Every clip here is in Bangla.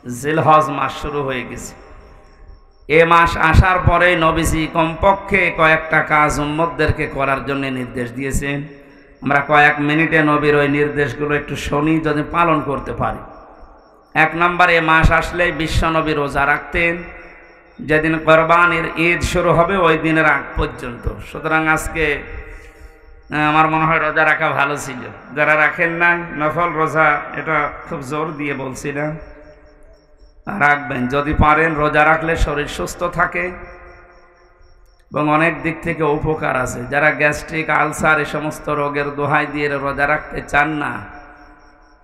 জিলহজ মাস শুরু হয়ে গেছে। এ মাস আসার পরে নবীজি কমপক্ষে কয়েকটা কাজ উম্মতদেরকে করার জন্য নির্দেশ দিয়েছেন। আমরা কয়েক মিনিটে নবীর ওই নির্দেশগুলো একটু শুনি, যদি পালন করতে পারি। 1 নম্বর, এ মাস আসলেই বিশ্ব নবী রোজা রাখতেন, যেদিন কোরবানির ঈদ শুরু হবে ওই দিনের আগ পর্যন্ত। সুতরাং আজকে আমার মনে হয় রোজা রাখা ভালো ছিল। যারা রাখেন না নফল রোজা, এটা খুব জোর দিয়ে বলছি না, রাখবেন যদি পারেন। রোজা রাখলে শরীর সুস্থ থাকে এবং অনেক দিক থেকে উপকার আছে। যারা গ্যাস্ট্রিক, আলসার এই সমস্ত রোগের দোহাই দিয়ে রোজা রাখতে চান না,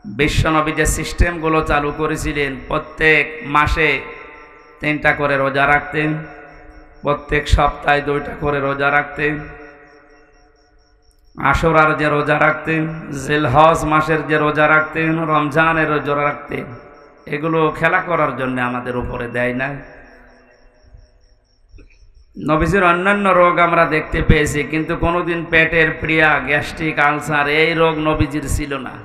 বিশ্বনবী যে সিস্টেমগুলো চালু করেছিলেন, প্রত্যেক মাসে 3টা করে রোজা রাখতেন, প্রত্যেক সপ্তাহে 2টা করে রোজা রাখতেন, আশুরার যে রোজা রাখতেন, জিলহজ মাসের যে রোজা রাখতেন, রমজানের রোজা রাখতেন, এগুলো খেলা করার জন্য আমাদের উপরে দেয় না। নবীজির অন্যান্য রোগ আমরা দেখতে পেয়েছি, কিন্তু কোনোদিন পেটের প্রিয়া, গ্যাস্ট্রিক, আলসার এই রোগ নবীজির ছিল না।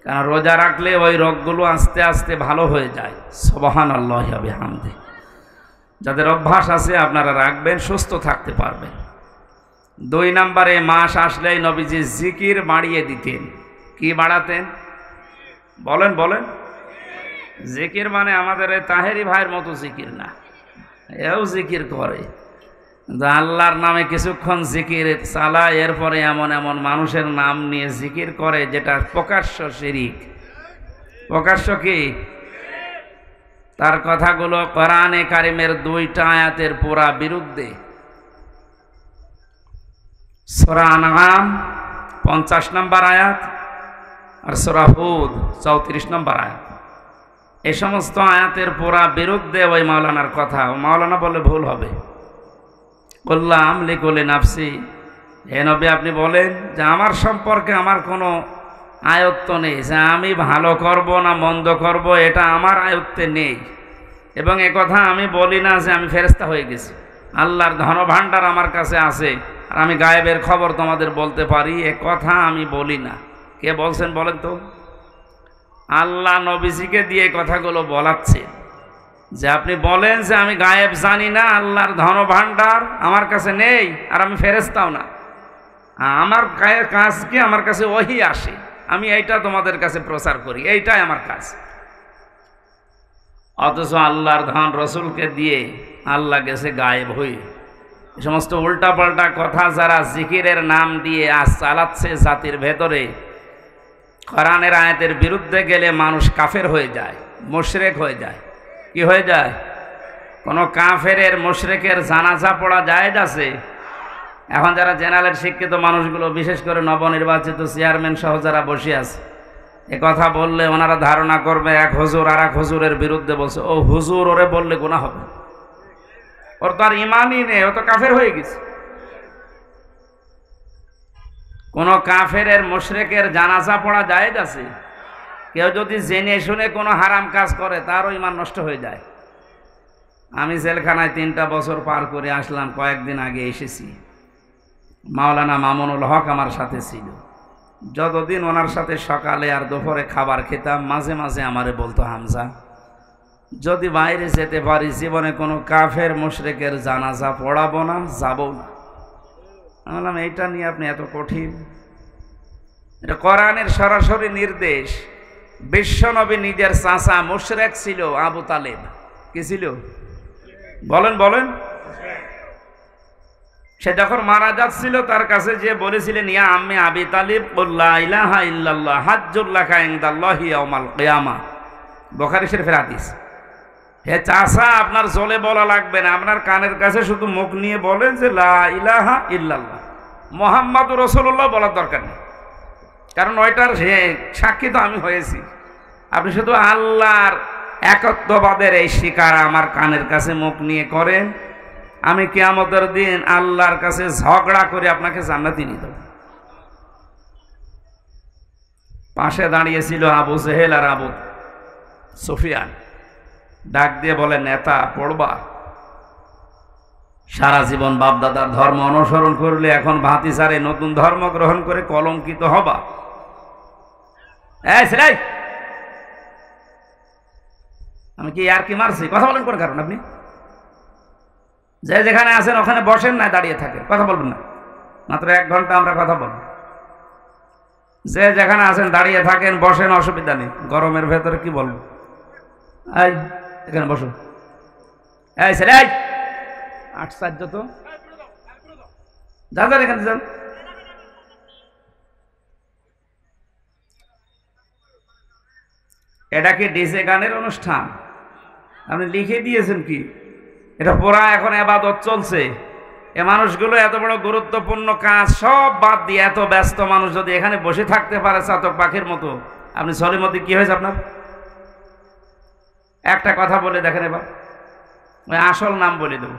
কারণ রোজা রাখলে ওই রোগগুলো আস্তে আস্তে ভালো হয়ে যায়। সুবহানাল্লাহি ওয়া বিহামদিহি। যাদের অভ্যাস আছে আপনারা রাখবেন, সুস্থ থাকতে পারবেন। 2 নম্বরে, মাস আসলেই নবীজি জিকির বাড়িয়ে দিতেন। কি বাড়াতেন? বলেন বলেন। জিকির মানে আমাদের এই তাহেরি ভাইয়ের মতো জিকির না, এও জিকির করে। আল্লাহর নামে কিছুক্ষণ জিকির চালায়, এরপরে এমন এমন মানুষের নাম নিয়ে জিকির করে যেটা প্রকাশ্য শিরিক। প্রকাশ্য কি? তার কথাগুলো কোরআনে কারিমের 2টা আয়াতের পুরা বিরুদ্ধে। সূরা আনআম 50 নম্বর আয়াত আর সূরা হুদ 34 নম্বর আয়াত। এই সমস্ত আয়াতের পুরা বিরুদ্ধে ওই মাওলানার কথা। মাওলানা বলে ভুল হবে। বললাম লিকুলি নাফসি, হে নবী আপনি বলেন যে আমার সম্পর্কে আমার কোনো আয়ত্ত নেই, যে আমি ভালো করব না মন্দ করব এটা আমার আয়ত্তে নেই। এবং কথা আমি বলি না যে আমি ফেরেশতা হয়ে গেছি, আল্লাহর ধনভাণ্ডার আমার কাছে আছে আর আমি গায়েবের খবর তোমাদের বলতে পারি, কথা আমি বলি না। কে বলছেন বলেন তো? আল্লাহ নবীজিকে দিয়ে কথাগুলো বলাচ্ছে যে আপনি বলেন যে আমি গায়েব জানি না, আল্লাহর ধনভাণ্ডার আমার কাছে নেই আর আমি ফেরেশতাও না। আমার কাজ কি? আমার কাছে ওহী আসে, আমি এইটা তোমাদের কাছে প্রচার করি, এইটাই আমার কাজ। অথচ আল্লাহর ধন রসুলকে দিয়ে আল্লাহ গেছে গায়েব হয়ে। এই সমস্ত উল্টাপাল্টা কথা যারা জিকিরের নাম দিয়ে আজ চালাচ্ছে জাতির ভেতরে, কোরআনের আয়াতের বিরুদ্ধে গেলে মানুষ কাফের হয়ে যায়, মুশরিক হয়ে যায়। কি হয়ে যায়? কোনো কাফেরের মুশরিকের জানাজা পড়া জায়েজ আছে? এখন যারা জেনারেল শিক্ষিত মানুষগুলো, বিশেষ করে নবনির্বাচিত চেয়ারম্যান সহ যারা বসে আছে, এ কথা বললে ওনারা ধারণা করবে এক হুজুর আর এক হুজুরের বিরুদ্ধে বলছে। ও হুজুর, ওরে বললে গুনাহ হবে, ওর তো আর ইমানই নেই, ও তো কাফের হয়ে গেছে। কোন কাফেরের মুশরিকের জানাজা পড়া জায়েজ আছে? কেউ যদি জেনে শুনে কোনো হারাম কাজ করে তারও ঈমান নষ্ট হয়ে যায়। আমি জেলখানায় 3টা বছর পার করে আসলাম, কয়েকদিন আগে এসেছি। মাওলানা মামুনুল হক আমার সাথে ছিল। যতদিন ওনার সাথে সকালে আর দুপুরে খাবার খেতাম, মাঝে মাঝে আমারে বলতো, হামজা যদি বাইরে যেতে পারি জীবনে কোনো কাফের মুশরিকের জানাজা পড়াবো না, যাবো না। আমি বললাম এইটা নিয়ে আপনি এত কঠিন? এটা কোরআনের সরাসরি নির্দেশ। বিশ্বনবী নিজের চাচা মুশরিক ছিল, আবু তালেব। কি ছিল? বলেন বলেন। সে যখন মারা যাচ্ছিল তার কাছে যে বলেছিলেন, ইয়া আম্মি আবি তালিব কুল লা ইলাহা ইল্লাল্লাহ হাজ্জুল লাকা ইনদাল্লাহি ইয়াউমাল কিয়ামাহ। বুখারী শরীফের হাদিস। হে চাচা, আপনার জলে বলা লাগবে না, আপনার কানের কাছে শুধু মুখ নিয়ে বলেন যে লা ইলাহা ইল্লাল্লাহ মুহাম্মাদুর রাসূলুল্লাহ বলার দরকার নেই, কারণ ওইটার সাক্ষী তো আমি হয়েছি। আপনি শুধু আল্লাহর একত্ববাদের এই স্বীকার আমার কানের কাছে মুখ নিয়ে করেন, আমি কিয়ামতের দিন আল্লাহর কাছে ঝগড়া করে আপনাকে জান্নাতে নিয়ে দেব। পাশে দাঁড়িয়েছিল আবু জেহেল আর আবু সুফিয়ান। ডাক দিয়ে বলে, নেতা পড়বা? সারা জীবন বাপদাদার ধর্ম অনুসরণ করলে এখন ভাতিসারে নতুন ধর্ম গ্রহণ করে কলঙ্কিত হবা। আমি কি আর কি মারছি? কথা বলেন কোন কারণ? আপনি যে যেখানে আছেন ওখানে বসেন, না দাঁড়িয়ে থাকেন, কথা বলবেন না। মাত্র 1 ঘন্টা আমরা কথা বলবো। যে যেখানে আছেন দাঁড়িয়ে থাকেন, বসেন, অসুবিধা নেই। গরমের ভেতরে কি বলবো? এই এখানে বসো। এই ছেলে, এই আশ্চর্য তো, যান এখানে যান। এটা কি ডিজে গানের অনুষ্ঠান? আপনি লিখে দিয়েছেন কি? এটা পুরা এখন ইবাদত চলছে। এ মানুষগুলো এত বড় গুরুত্বপূর্ণ কাজ সব বাদ দিয়ে এত ব্যস্ত মানুষ যদি এখানে বসে থাকতে পারে চাতক পাখির মতো, আপনি সলিমতি কি হয়েছে আপনার? একটা কথা বলে দেখেন এবার, ওই আসল নাম বলে দেব,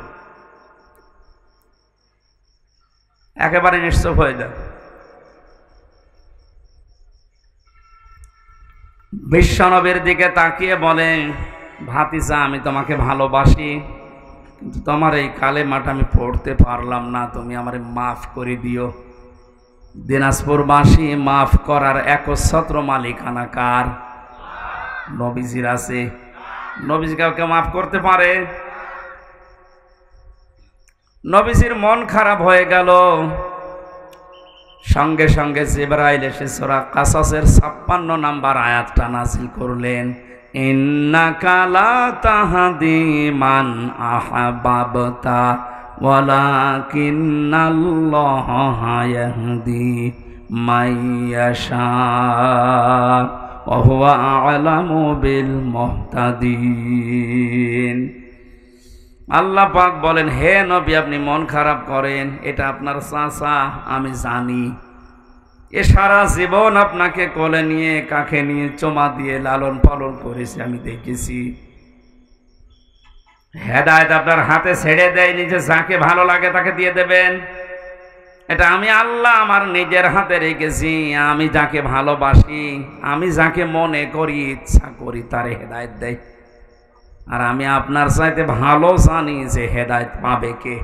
একেবারে নিশ্চুপ হয়ে যান। বিশ্বনবীর দিকে তাকিয়ে বলেন, ভাতিজা আমি তোমাকে ভালোবাসি, কিন্তু তোমার এই কালেমাটা আমি পড়তে পারলাম না, তুমি আমারে মাফ করে দিও। দিনাজপুরবাসী মাফ করার একচ্ছত্র মালিকানা কার? নবীজির আছে। নবীজি কাউকে মাফ করতে পারে? নবীজির মন খারাপ হয়ে গেল, সঙ্গে সঙ্গে জিবরাইল এসে সূরা কাসাসের 56 নম্বর আয়াতটা নাযিল করলেন, ইন্নাকা লা তাহদি মান আহবাবতা ওয়ালাকিন্নাল্লাহা ইয়াহদি মাইয়াশা ওয়া হুয়া আ'লামু বিল মুহতাদিন। আল্লাহ পাক বলেন, হে নবী আপনি মন খারাপ করেন, এটা আপনার চাচা আমি জানি। এ সারা জীবন আপনাকে কোলে নিয়ে কাঁখে নিয়ে চুমা দিয়ে লালন পালন করেছি, আমি দেখেছি। হেদায়েত আপনার হাতে ছেড়ে দেয়নি যে যাকে ভালো লাগে তাকে দিয়ে দেবেন। এটা আমি আল্লাহ আমার নিজের হাতে রেখেছি। আমি যাকে ভালোবাসি, আমি যাকে মনে করি ইচ্ছা করি তারে হেদায়েত দেয়। আর আমি আপনার চাইতে ভালো জানি যে হেদায়েত পাবে কে।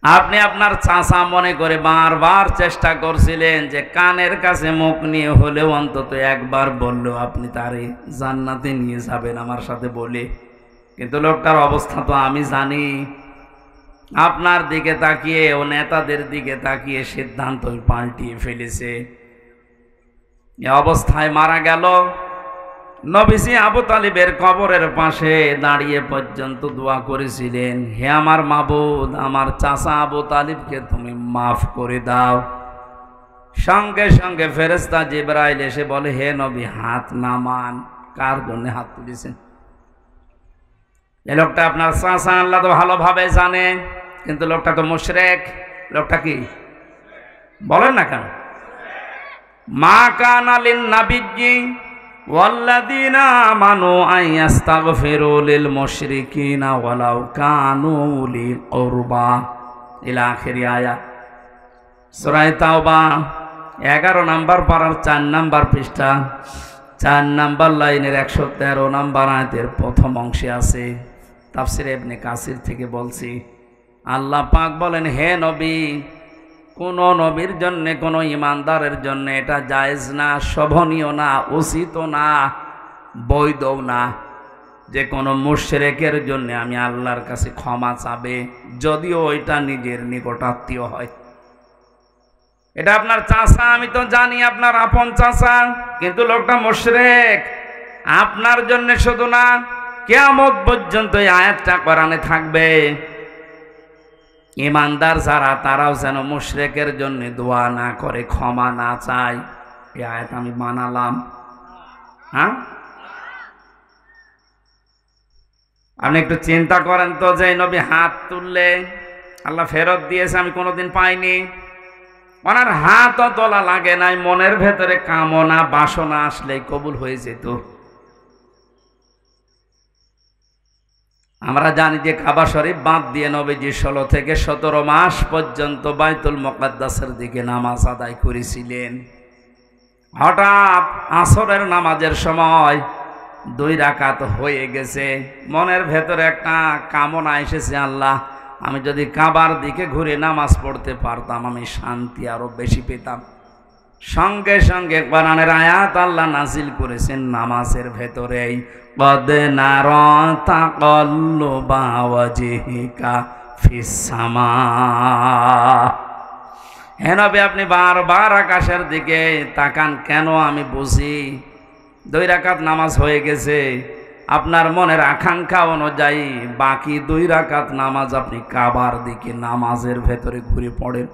আপনি আপনার চাচা মনে করে বারবার চেষ্টা করছিলেন যে কানের কাছে মুখ নিয়ে হলেও অন্তত একবার বললেও আপনি তারে জান্নাতে নিয়ে যাবেন আমার সাথে বলে, কিন্তু লোকটার অবস্থা তো আমি জানি। আপনার দিকে তাকিয়ে ও নেতাদের দিকে তাকিয়ে সিদ্ধান্ত পাল্টিয়ে ফেলেছে। এ অবস্থায় মারা গেল। নবীজি আবু তালিবের কবরের পাশে দাঁড়িয়ে পর্যন্ত দোয়া করেছিলেন, হে আমার মাবুদ, আমার চাচা আবু তালিবকে তুমি মাফ করে দাও। সঙ্গে সঙ্গে ফেরেশতা জিবরাইল এসে বলে, হে নবী হাত নামান। কার জন্য হাত তুলেছেন? এই লোকটা আপনার চাচা, আল্লাহ তো ভালোভাবে জানে, কিন্তু লোকটা তো মুশরিক। লোকটা কি বলেন না কেন? মা কানা লিন নাবিয়্যি ওয়াল্লাযীনা আমানু আইয়াস্তাগফিরু লিল মুশরিকিনা ওয়ালাউ কানু উলি কুরবা ইলা আখির আয়াত। সূরা তাওবা 11 নম্বর পারার 4 নম্বর পৃষ্ঠা 4 নম্বর লাইনের 113 নম্বর আয়াতের প্রথম অংশে আছে। তাফসীর ইবনে কাসির থেকে বলছি। আল্লাহ পাক বলেন, হে নবী, কোন নবীর জন্য, কোন ইমানদারের জন্য এটা জায়েজ না, শোভনীয় না, উচিত না, বৈধও না যে কোনো মুশরিকের জন্য আমি আল্লাহর কাছে ক্ষমা চাবে, যদিও ওইটা নিজের নিকটাত্মীয় হয়। এটা আপনার চাচা, আমি তো জানি আপনার আপন চাচা, কিন্তু লোকটা মুশরিক। আপনার জন্য শুধু না, কিয়ামত পর্যন্ত এই আয়াতটা কোরআনে থাকবে। ইমানদার যারা, তারাও যেন মুশরিকের জন্য দোয়া না করে, ক্ষমা না চায়। এই আয়াত আমি বানালাম। হ্যাঁ, আপনি একটু চিন্তা করেন তো, যে নবী হাত তুললে আল্লাহ ফেরত দিয়েছে, আমি কোনোদিন পাইনি। ওনার হাতও তোলা লাগে নাই, মনের ভেতরে কামনা বাসনা আসলে কবুল হয়ে যেত। আমরা জানি যে কাবা শরীফ বাদ দিয়ে নবীজি 16 থেকে 17 মাস পর্যন্ত বাইতুল মুকাদ্দাসের দিকে নামাজ আদায় করেছিলেন। হঠাৎ আসরের নামাজের সময় 2 রাকাত হয়ে গেছে, মনের ভেতরে একটা কামনা এসেছে, আল্লাহ আমি যদি কাবার দিকে ঘুরে নামাজ পড়তে পারতাম, আমি শান্তি আরো বেশি পেতাম। সঙ্গে সঙ্গে কোরআনের আয়াত আল্লাহ নাজিল করেছেন নামাজের ভেতরেই, কদ নারা তাকাল্লুবা ওয়াজহিকা ফিস সামা। হে নবী, আপনি বারবার আকাশের দিকে তাকান কেন? আমি বুঝি 2 রাকাত নামাজ হয়ে গেছে, আপনার মনের আকাঙ্ক্ষা অনুযায়ী বাকি 2 রাকাত নামাজ আপনি কাবার দিকে নামাজের ভেতরে ঘুরে পড়েন।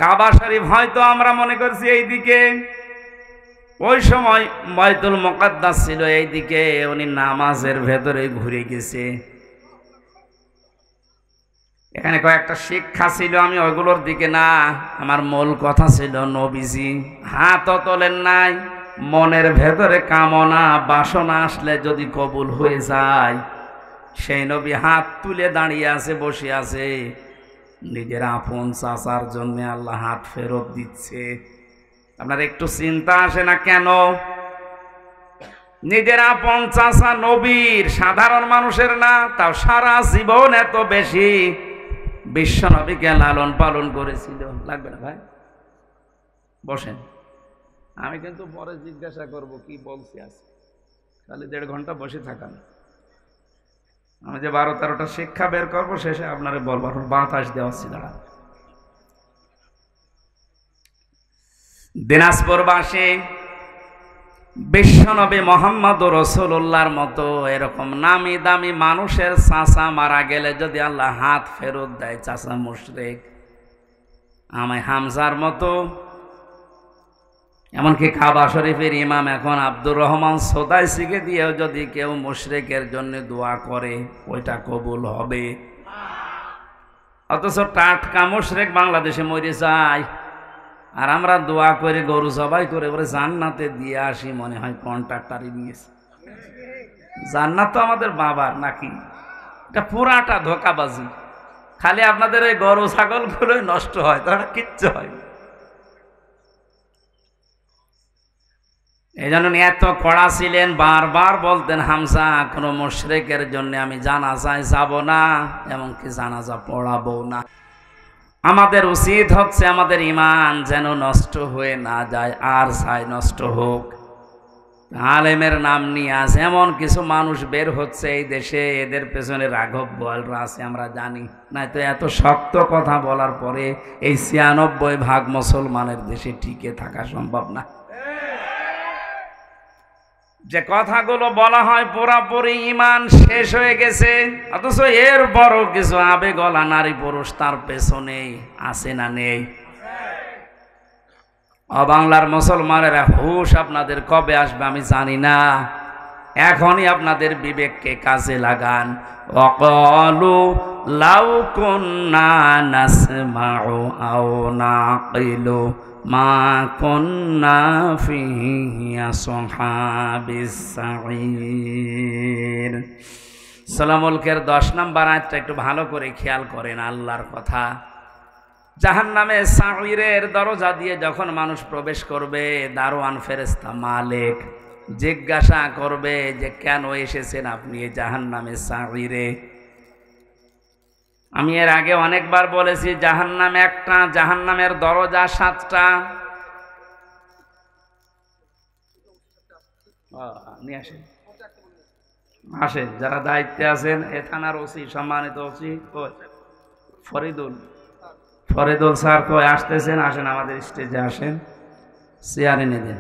কাবা শরীফ হয়তো আমরা মনে করছি এই দিকে, ওই সময় বাইতুল মুকাদ্দাস ছিল এই দিকে, উনি নামাজের ভেতরে ঘুরে গেছে। এখানে কয়েকটা শিক্ষা ছিল, আমি ওইগুলোর দিকে না, আমার মূল কথা ছিল নবীজি হাতও তোলেন নাই। মনের ভেতরে কামনা বাসনা আসলে যদি কবুল হয়ে যায়, সেই নবী হাত তুলে দাঁড়িয়ে আছে, বসে আছে, নিজের আপন চাচার জন্য আল্লাহ হাত ফেরত দিচ্ছে। আপনার একটু চিন্তা আসে না কেন? নিজের আপন চাচা নবীর, সাধারণ মানুষের না, তাও সারা জীবন এত বেশি বিশ্ব নবীকে লালন পালন করেছিল। লাগবে না ভাই, বসেন, আমি কিন্তু পরে জিজ্ঞাসা করব কি বলছি আজকে, খালি 1.5 ঘন্টা বসে থাকান। আমি যে 12-13টা শিক্ষা বের করবো, শেষে আপনারে বলবো। বাতাস দেওয়া ছিল। দিনাজপুরবাসী বিশ্বনবী মোহাম্মদ রাসূলুল্লাহর মতো এরকম নামি দামি মানুষের চাচা মারা গেলে যদি আল্লাহ হাত ফেরত দেয়, চাচা মুশরিক, আমি হামজার মতো, এমনকি কাবা শরীফের ইমাম এখন আব্দুর রহমান সোদাইসিকে দিয়েও যদি কেউ মুশরিকের জন্য দোয়া করে, ওইটা কবুল হবে। অথচ টাটকা মুশরিক বাংলাদেশে মরে যায়, আর আমরা দোয়া করে গরু জবাই করে বলে জান্নাতে দিয়ে আসি, মনে হয় কন্ট্রাক্টারই নিয়েছে। জান্নাত তো আমাদের বাবার নাকি? এটা পুরাটা ধোকাবাজি। খালি আপনাদের ওই গরু ছাগলগুলোই নষ্ট হয়, তারা কিচ্ছু হয়। এই জন্য এত কড়া ছিলেন, বারবার বলতেন হামজা, কোনো মুশরিকের জন্য আমি জানাজায় যাব না, এমনকি জানাজা পড়াবো না। আমাদের উচিত হচ্ছে আমাদের ঈমান যেন নষ্ট হয়ে না যায়, আর চাই নষ্ট হোক। আলেমের নাম নিয়ে আছে এমন কিছু মানুষ বের হচ্ছে এই দেশে, এদের পেছনে রাঘব বোয়ালরা আছে, আমরা জানি না। তো এত শক্ত কথা বলার পরে এই 96% মুসলমানের দেশে টিকে থাকা সম্ভব না। যে কথাগুলো বলা হয় পুরাপুরি ঈমান শেষ হয়ে গেছে, অথচ এর বড় কিছু আবেগলা নারী পুরুষ তার পেছনে আছে না নেই? বাংলার মুসলমানেরা, হুশ আপনাদের কবে আসবে আমি জানি না, এখনই আপনাদের বিবেককে কাজে লাগান। ওয়াকালু লাউ কুন্না নাসমাউ আও নাকিলু মা কুন্না ফি আসহাবিস সাঈর। সূরা মুলকের 10 নম্বর আয়াতটা একটু ভালো করে খেয়াল করেন, আল্লাহর কথা। জাহান্নামে সাঈরের দরজা দিয়ে যখন মানুষ প্রবেশ করবে, দারোয়ান ফেরেশতা মালিক জিজ্ঞাসা করবে যে কেন এসেছেন আপনি এই জাহান্নামে সাঈরে। আমি এর আগে অনেকবার বলেছি, জাহান্নাম একটা, জাহান্নামের দরজা 7টা। নিয়ে আসেন, আসেন যারা দায়িত্বে আছেন, এ থানার ওসি, সম্মানিত ওসি ফরিদুল স্যার কই আসতেছেন? আসেন আমাদের স্টেজে আসেন, চেয়ার এনে দেন।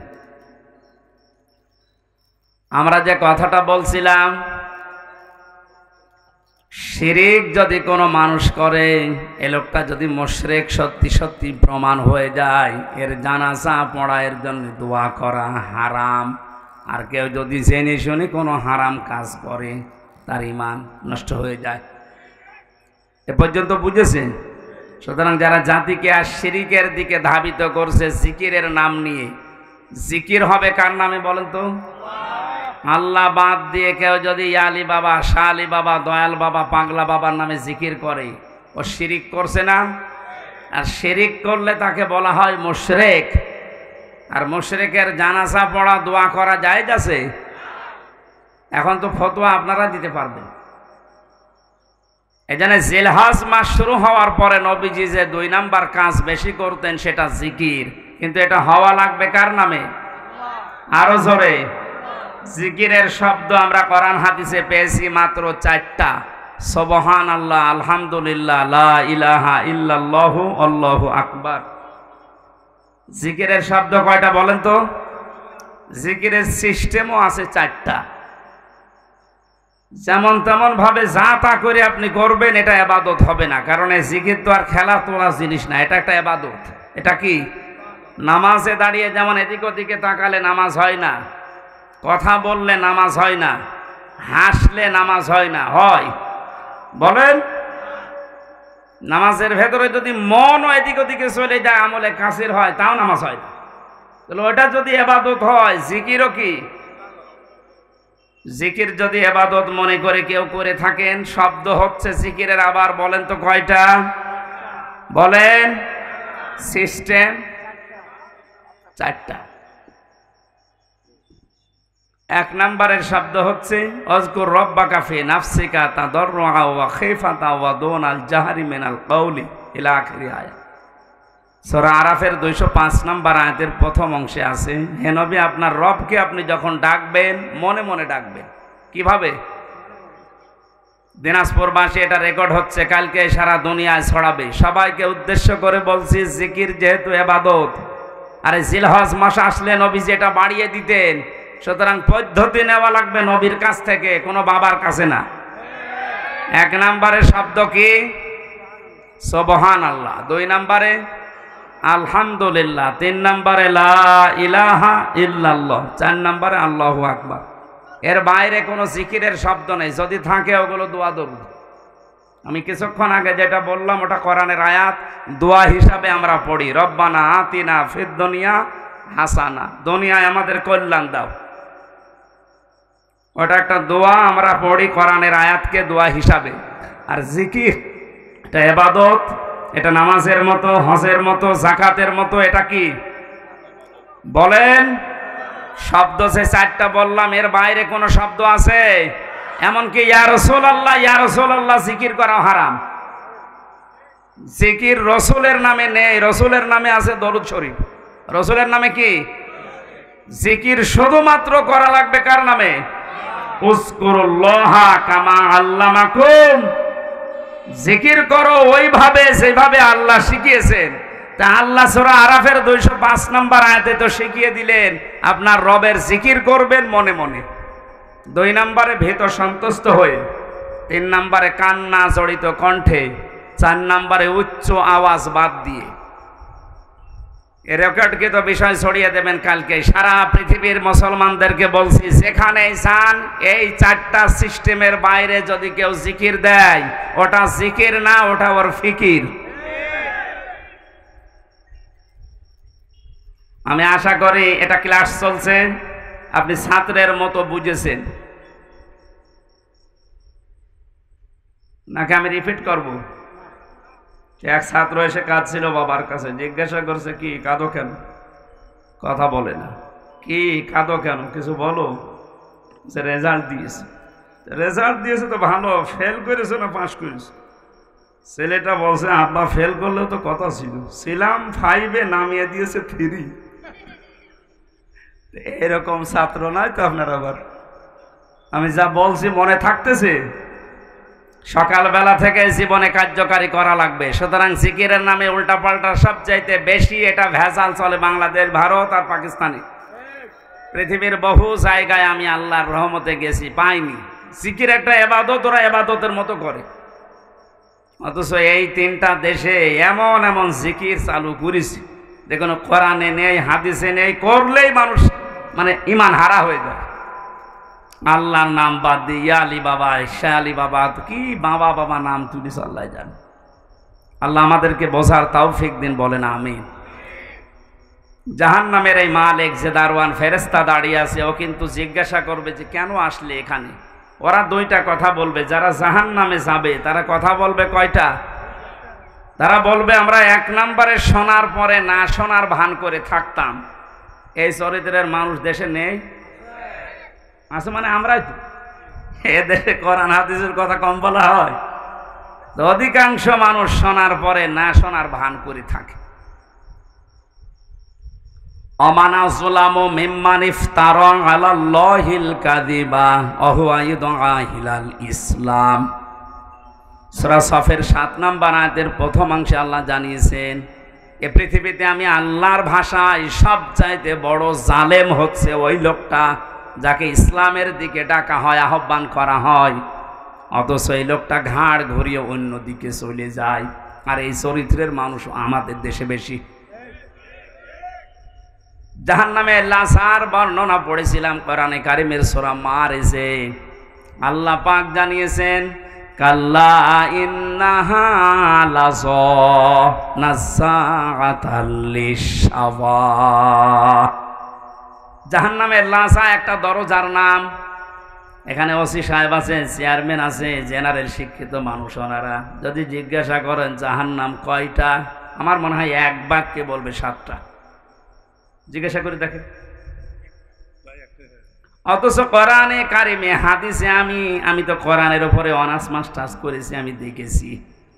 আমরা যে কথাটা বলছিলাম, শিরিক যদি কোনো মানুষ করে, এ লোকটা যদি মুশরিক সত্যি সত্যি প্রমাণ হয়ে যায়, এর জানাজা পড়া, এর জন্য দোয়া করা হারাম। আর কেউ যদি জেনে শুনে কোনো হারাম কাজ করে, তার ঈমান নষ্ট হয়ে যায়। এ পর্যন্ত বুঝেছেন? সুতরাং যারা জাতিকে আর শিরিকের দিকে ধাবিত করছে জিকিরের নাম নিয়ে, জিকির হবে কার নামে বলেন তো? আল্লাহ বাদ দিয়ে কেউ যদি আলী বাবা, শাহ আলী বাবা, দয়াল বাবা, পাগলা বাবার নামে জিকির করে, ও শিরিক করছে না? আর শিরিক করলে তাকে বলা হয় মুশরিক। আর মুশরিকের জানাজা পড়া, দোয়া করা জায়েজ আছে? এখন তো ফতোয়া আপনারা দিতে পারবেন। এই জন্য জিলহজ মাস শুরু হওয়ার পরে নবীজি যে 2 নাম্বার কাজ বেশি করতেন সেটা জিকির। কিন্তু এটা হওয়া লাগবে কার নামে? আরো জোরে। জিকিরের শব্দ আমরা কোরআন হাদিসে পেয়েছি মাত্র 4টা, সুবহানাল্লাহ, আলহামদুলিল্লাহ, লা ইলাহা ইল্লাল্লাহু, আল্লাহু আকবার। জিকিরের শব্দ কয়টা বলেন তো? জিকিরের সিস্টেমও আছে 4টা। যেমন তেমন ভাবে যা তা করে আপনি করবেন এটা ইবাদত হবে না, কারণ এই জিকির তো আর খেলা তোলা জিনিস না, এটা একটা ইবাদত। এটা কি? নামাজে দাঁড়িয়ে যেমন এদিক ওদিকে তাকালে নামাজ হয় না, কথা বললে নামাজ হয় না, হাসলে নামাজ হয় না, হয়? বলেন। নামাজের ভেতরে যদি মনও এদিক ওদিকে চলে যায়, আমলে কাসির হয়, তাও নামাজ হয় না। তাহলে ওটা যদি ইবাদত হয়, জিকিরও কি? জিকির যদি ইবাদত মনে করে কেউ করে থাকেন, শব্দ হচ্ছে জিকিরের, আবার বলেন তো কয়টা? বলেন। সিস্টেম 4টা। 1 নম্বরের শব্দ হচ্ছে আযকুর রাব্বাকা ফি নাফসিকা তাদাররুআ ওয়া খাইফাতা ওয়া দুনাল জাহরি মিনাল কওলি ইলা আখিরি আয়াত। সূরা আরাফের 205 নম্বর আয়াতের প্রথম অংশে আছে, হে নবী আপনার রবকে আপনি যখন ডাকবেন মনে মনে ডাকবেন। কিভাবে? দিনাজপুরবাসী এটা রেকর্ড হচ্ছে, কালকে সারা দুনিয়ায় ছড়াবে। সবাইকে উদ্দেশ্য করে বলছি, জিকির যেহেতু ইবাদত, আরে জিলহজ মাস আসলে নবী যেটা বাড়িয়ে দিতেন, সুতরাং পদ্ধতি নেওয়া লাগবে নবীর কাছ থেকে, কোনো বাবার কাছে না। 1 নম্বরের শব্দ কি? সুবহানাল্লাহ। 2 নম্বরে আলহামদুলিল্লাহ। 3 নম্বরে লা ইলাহা ইল্লাল্লাহ। 4 নম্বরে আল্লাহু আকবার। এর বাইরে কোনো জিকিরের শব্দ নেই, যদি থাকে ওগুলো দোয়া দরুদ। আমি কিছুক্ষণ আগে যেটা বললাম ওটা কোরআনের আয়াত, দোয়া হিসাবে আমরা পড়ি, রব্বানা আতিনা ফিদ দুনিয়া হাসানা, দুনিয়ায় আমাদের কল্যাণ দাও। ওটা একটা দোয়া, আমরা পড়ি কোরআনের আয়াতকে দোয়া হিসাবে। আর জিকির এটা ইবাদত, এটা নামাজের মতো, হজের মতো, যাকাতের মতো। এটা কি? বলেন। শব্দ যে 4টা বললাম, এর বাইরে কোনো শব্দ আছে? এমনকি ইয়া রাসূলুল্লাহ, ইয়া রাসূলুল্লাহ জিকির করা হারাম। জিকির রসুলের নামে নেই, রসুলের নামে আছে দরুদ শরীফ। রসুলের নামে কি? জিকির শুধুমাত্র করা লাগবে কার নামে? উযকুরুল্লাহা কামা আল্লামাকুম। জিকির করো ওইভাবে যেভাবে আল্লাহ শিখিয়েছেন। তা আল্লাহ সূরা আরাফের 205 নম্বর আয়াতে তো শিখিয়ে দিলেন আপনার রবের জিকির করবেন মনে মনে। 2 নম্বরে ভীত সন্তুষ্ট হয়ে, 3 নম্বরে কান্না জড়িত কণ্ঠে, 4 নম্বরে উচ্চ আওয়াজ বাদ দিয়ে। এ রেকর্ডকে তো বিষয় ছড়িয়ে দেবেন কালকে। সারা পৃথিবীর মুসলমানদেরকে বলছি, যেখানেই যান এই 4টা সিস্টেমের বাইরে যদি কেউ জিকির দেয়, ওটা জিকির না, ওটা ওর ফিকির। আমি আশা করি এটা ক্লাস চলছে, আপনি ছাত্রের মতো বুঝেছেন, নাকি আমি রিপিট করব? এক ছাত্র এসে কাঁদছিল বাবার কাছে, জিজ্ঞাসা করছে কি কাঁদো কেন? কথা বলে না। কি কাঁদো কেন? কিছু বলো। যে রেজাল্ট দিয়েছে। রেজাল্ট দিয়েছে তো ভালো, ফেল করেছে না পাস করেছে? ছেলেটা বলছে আব্বা ফেল করলেও তো কথা ছিল, ছিলাম 5-এ, নামিয়ে দিয়েছে 3। এরকম ছাত্র নয় তো আপনার? আবার আমি যা বলছি মনে থাকতেছে? সকালবেলা থেকে জীবনে কার্যকারী করা লাগবে। সুতরাং জিকিরের নামে উল্টাপাল্টা সবচাইতে বেশি এটা ভেজাল চলে বাংলাদেশ, ভারত আর পাকিস্তানে। পৃথিবীর বহু জায়গায় আমি আল্লাহর রহমতে গেছি, পাইনি। জিকির একটা ইবাদত, ওরা ইবাদতের মতো করে। অথচ এই 3টা দেশে এমন এমন জিকির চালু করেছে, দেখুন কোরআনে নেই, হাদিসে নেই, করলেই মানুষ মানে ইমান হারা হয়ে যায়। আল্লাহর নাম বাদ দিয়ে ইয়া আলী বাবা, শাহ আলী বাবা, কি বাবা বাবা নাম তুলিস আল্লাহ জানে। আল্লাহ আমাদেরকে বোঝার তৌফিক দিন, বলেন আমিন। জাহান্নামের এই মালিক যে দারওয়ান ফেরেশতা দাঁড়িয়ে আছে, ও কিন্তু জিজ্ঞাসা করবে যে কেন আসলে এখানে। ওরা 2টা কথা বলবে, যারা জাহান্নামে যাবে তারা কথা বলবে কয়টা? তারা বলবে আমরা 1 নম্বরে শোনার পরে না শোনার ভান করে থাকতাম। এই চরিত্রের মানুষ দেশে নেই? আছে মানে আমরাই তো। এ দেশে কোরআন হাদিসের কথা কম বলা হয়? তো অধিকাংশ মানুষ শোনার পরে না শোনার ভান করে থাকে। অমানা যুলামু মিম্মান ইফতারা আলাল্লাহিল কাযিবা ওয়া হুয়া ইদআ ইলাল ইসলাম। সূরা সফের 7 নম্বর আয়াতের প্রথম অংশে আল্লাহ জানিয়েছেন, এ পৃথিবীতে আমি আল্লাহর ভাষায় সবচাইতে বড় জালেম হচ্ছে ওই লোকটা যাকে ইসলামের দিকে ডাকা হয়, আহ্বান করা হয়, অথচ এই লোকটা ঘাড় ঘুরিয়ে অন্য দিকে চলে যায়। আর এই চরিত্রের মানুষ আমাদের দেশে বেশি। জাহান্নামে লাশার বর্ণনা পড়েছিলাম কোরআনে কারিমের সূরা মারিজে। আল্লাহ পাক জানিয়েছেন, কাল্লা ইন্নাহা লাযা নাযাআতাল লিশাওয়া। জাহান্নামের লাশা একটা দরজার নাম। এখানে ওসি সাহেব আছে, চেয়ারম্যান আছে, জেনারেল শিক্ষিত মানুষ ওনারা যদি জিজ্ঞাসা করেন জাহান্নাম কয়টা, আমার মনে হয় এক বাক্যে বলবে 7টা। জিজ্ঞাসা করে দেখেন। অথচ কোরআনে কারিমে হাদিসে আমি তো কোরআনের উপরে অনার্স মাস্টার্স করেছি, আমি দেখেছি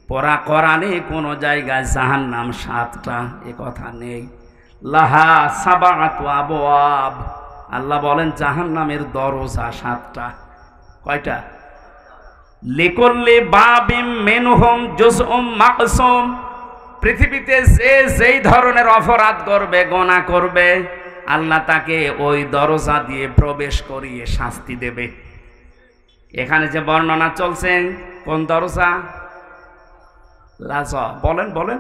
পড়া কোরআনে কোনো জায়গায় জাহান্নাম 7টা এ কথা নেই। লাহা সাবাআতু আবওয়াব, আল্লাহ বলেন জাহান্নামের দরজা 7টা। কয়টা? লিকুল্লি বাবিম মিনহুম জুজউম মাকসুম। পৃথিবীতে যে যেই ধরনের অপরাধ করবে, গুনাহ করবে, আল্লাহ তাকে ওই দরজা দিয়ে প্রবেশ করিয়ে শাস্তি দেবে। এখানে যে বর্ণনা চলছে, কোন দরজা? লাযা। বলেন বলেন।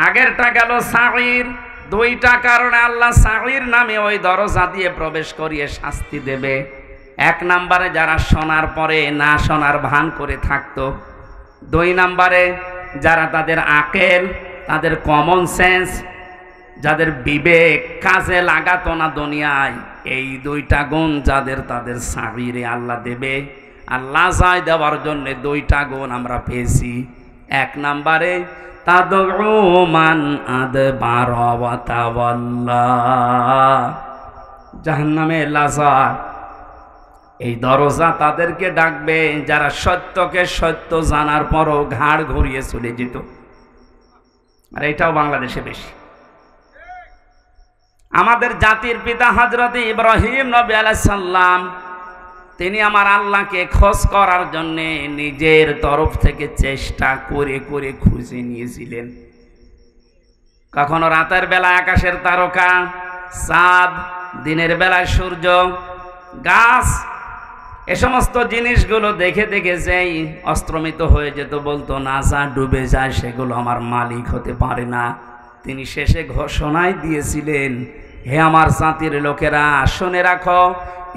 আগেরটা গেল সাগীর। 2টা কারণে আল্লাহ সাগীর নামে ওই দরজা দিয়ে প্রবেশ করিয়ে শাস্তি দেবে। 1 নম্বরে যারা শোনার পরে না শোনার ভান করে থাকতো। 2 নম্বরে যারা তাদের আকেল, তাদের কমন সেন্স, যাদের বিবেক কাজে লাগাতো না দুনিয়ায়, এই 2টা গুণ যাদের, তাদের সাগীরে আল্লাহ দেবে। আল্লাহ চাই দেওয়ার জন্য 2টা গুণ আমরা পেয়েছি। 1 নম্বরে তাদউ মান আদবারা ওয়া তাওয়াল্লা। জাহান্নামে লাযা এই দরজা তাদেরকে ডাকবে যারা সত্যকে সত্য জানার পরও ঘাড় ঘুরিয়ে চলে যেত। আর এটাও বাংলাদেশে বেশি। আমাদের জাতির পিতা হযরত ইব্রাহিম নবী আলাইহিস সালাম, তিনি আমার আল্লাহকে খোঁজ করার জন্য নিজের তরফ থেকে চেষ্টা করে করে খুঁজে নিয়েছিলেন। কখনো রাতের বেলা আকাশের তারকা, চাঁদ, দিনের বেলায় সূর্য, গাছ, এ সমস্ত জিনিসগুলো দেখে দেখে যেই অস্ত্রমিত হয়ে যেত, বলতো না যা ডুবে যায় সেগুলো আমার মালিক হতে পারে না। তিনি শেষে ঘোষণাই দিয়েছিলেন, হে আমার জাতির লোকেরা শুনে রাখো,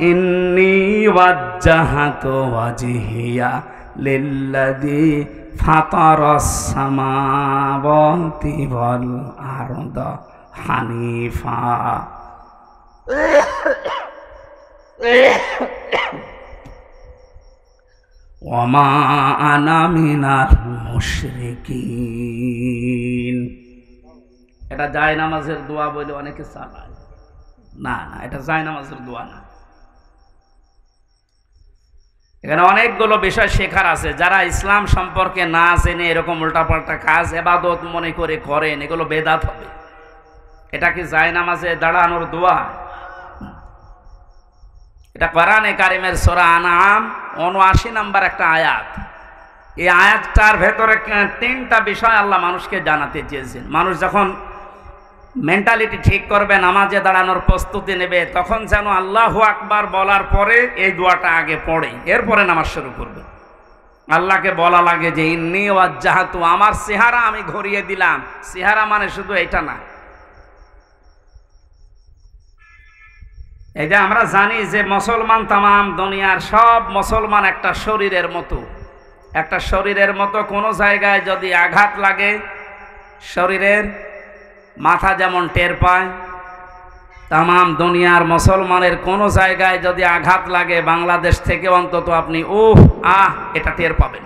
ইন্নী ওয়াজ্জাহাতু ওয়াজহিয়া লিল্লাযী ফাতারাস সামাওয়াতি ওয়াল আরদা হানিফা। ওয়ামা আনা মিনাল মুশরিকিন। এটা যায় নামাজের দোয়া বলে অনেকে চালায়। না না, এটা যায় নামাজের দোয়া না। এখানে অনেকগুলো বিষয় শেখার আছে। যারা ইসলাম সম্পর্কে না জেনে এরকম উল্টাপাল্টা কাজ ইবাদত মনে করে করেন, এগুলো বেদাত হবে। এটা কি যায় নামাজে দাঁড়ানোর দোয়া? এটা কোরআনে কারিমের সূরা আনআম ৭৯ নম্বর একটা আয়াত। এই আয়াতটার ভেতরে 3টা বিষয় আল্লাহ মানুষকে জানাতে চেয়েছেন। মানুষ যখন মেন্টালিটি ঠিক করবে, নামাজে দাঁড়ানোর প্রস্তুতি নেবে, তখন যেন আল্লাহু আকবার বলার পরে এই দোয়াটা আগে পড়ে, এরপরে নামাজ শুরু করবে। আল্লাহকে বলা লাগে যে ইন্নী ওয়াজ্জাহাতু, আমার চেহারা আমি ঘুরিয়ে দিলাম। চেহারা মানে শুধু এটা না। এই যে আমরা জানি যে মুসলমান, তামাম দুনিয়ার সব মুসলমান একটা শরীরের মতো। একটা শরীরের মতো কোনো জায়গায় যদি আঘাত লাগে, শরীরের মাথা যেমন টের পায়, তামাম দুনিয়ার মুসলমানের কোনো জায়গায় যদি আঘাত লাগে, বাংলাদেশ থেকে অন্তত আপনি এটা টের পাবেন।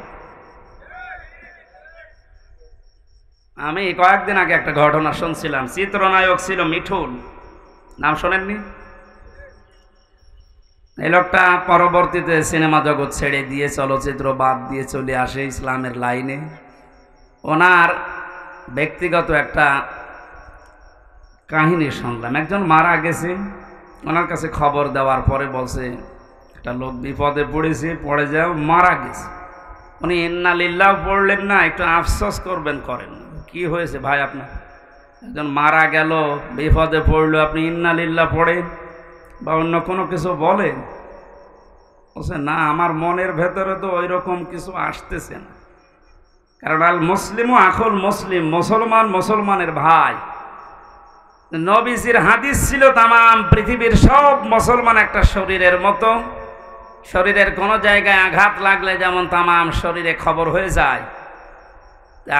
আমি কয়েকদিন আগে একটা ঘটনা শুনছিলাম। চিত্রনায়ক ছিল মিঠুন, নাম শোনেননি? এই লোকটা পরবর্তীতে সিনেমা জগৎ ছেড়ে দিয়ে চলচ্চিত্র বাদ দিয়ে চলে আসে ইসলামের লাইনে। ওনার ব্যক্তিগত একটা কাহিনী শুনলাম। একজন মারা গেছে, ওনার কাছে খবর দেওয়ার পরে বলছে একটা লোক বিপদে পড়েছে, পড়ে যাও, মারা গেছে। উনি ইন্না লিল্লাহ পড়লেন না, একটু আফসোস করবেন, করেন। কি হয়েছে ভাই আপনার? একজন মারা গেল, বিপদে পড়লো, আপনি ইন্না লিল্লাহ পড়েন বা অন্য কোনো কিছু বলেন? বলছে না, আমার মনের ভেতরে তো ওই রকম কিছু আসতেছে না। কারণ আল মুসলিমও আখুল মুসলিম, মুসলমান মুসলমানের ভাই। নবীজির হাদিস ছিল তামাম পৃথিবীর সব মুসলমান একটা শরীরের মতো। শরীরের কোনো জায়গায় আঘাত লাগলে যেমন তামাম শরীরে খবর হয়ে যায়,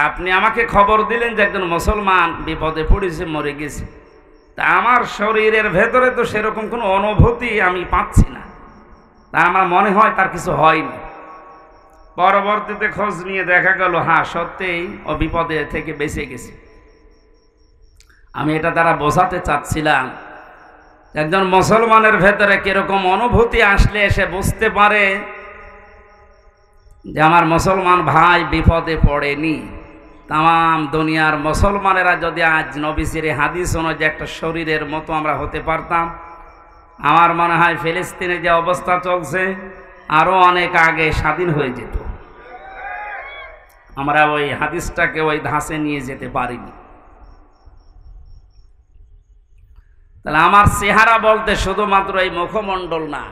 আপনি আমাকে খবর দিলেন যে একজন মুসলমান বিপদে পড়েছে, মরে গেছে, তা আমার শরীরের ভেতরে তো সেরকম কোনো অনুভূতি আমি পাচ্ছি না, তা আমার মনে হয় তার কিছু হয়নি। পরবর্তীতে খোঁজ নিয়ে দেখা গেল হ্যাঁ সত্যিই ও বিপদে থেকে বেঁচে গেছে। আমি এটা দ্বারা বোঝাতে চাচ্ছিলাম একজন মুসলমানের ভেতরে কিরকম অনুভূতি আসলে সে বুঝতে পারে যে আমার মুসলমান ভাই বিপদে পড়েনি। তাম দুনিয়ার মুসলমানেরা যদি আজ নবীজির হাদিস অনুযায়ী একটা শরীরের মতো আমরা হতে পারতাম, আমার মনে হয় ফিলিস্তিনে যে অবস্থা চলছে আরো অনেক আগে স্বাধীন হয়ে যেত। আমরা ওই হাদিসটাকে ওই ধাঁচে নিয়ে যেতে পারিনি। তাহলে আমার চেহারা বলতে শুধুমাত্র এই মুখমণ্ডল না,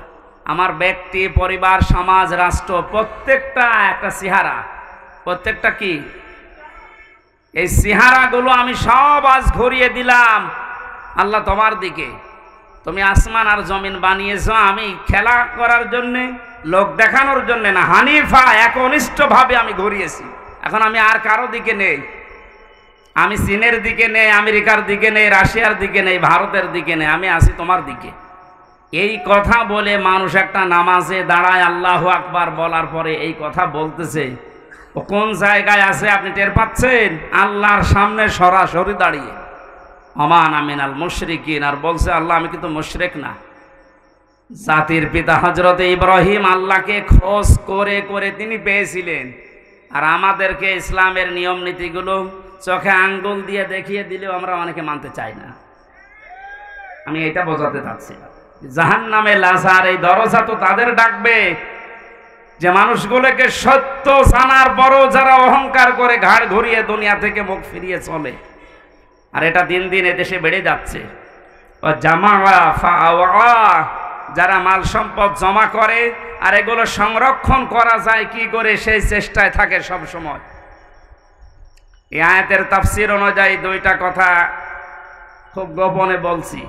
আমার ব্যক্তি, পরিবার, সমাজ, রাষ্ট্র প্রত্যেকটা একটা চেহারা। প্রত্যেকটা কি? এই চেহারাগুলো আমি সব আজ ঘুরিয়ে দিলাম আল্লাহ তোমার দিকে। তুমি আসমান আর জমিন বানিয়েছ আমি খেলা করার জন্যে, লোক দেখানোর জন্যে না, হানিফা একনিষ্ঠভাবে আমি ঘুরিয়েছি। এখন আমি আর কারো দিকে নেই। আমি চীনের দিকে নেই, আমেরিকার দিকে নেই, রাশিয়ার দিকে নেই, ভারতের দিকে নেই, আমি আছি তোমার দিকে। এই কথা বলে মানুষ একটা নামাজে দাঁড়ায় আল্লাহু আকবার বলার পরে এই কথা বলতেছে, ও কোন জায়গায় আছে আপনি টের পাচ্ছেন? আল্লাহর সামনে সরাসরি দাঁড়িয়ে আমান আমিনাল মুশরিকিন, আর বলছে আল্লাহ আমি কিন্তু মুশরিক না। জাতির পিতা হযরত ইব্রাহিম আল্লাহকে খোঁজ করে করে তিনি পেয়েছিলেন, আর আমাদেরকে ইসলামের নিয়ম নীতিগুলো চোখে আঙ্গুল দিয়ে দেখিয়ে দিলেও আমরা অনেকে মানতে চাই না। আমি এটা বোঝাতে চাচ্ছি। জাহান্নামে লাজার এই দরজা তো তাদের ডাকবে যে মানুষগুলোকে সত্য জানার পরও যারা অহংকার করে ঘাড় ঘুরিয়ে দুনিয়া থেকে মুখ ফিরিয়ে চলে। আর এটা দিন দিন এদেশে বেড়ে যাচ্ছে। যারা মাল সম্পদ জমা করে আর এগুলো সংরক্ষণ করা যায় কি করে সেই চেষ্টায় থাকে সব সময়। এই আয়াতের তাফসীর অনুযায়ী দুইটা কথা খুব গোপনে বলছি,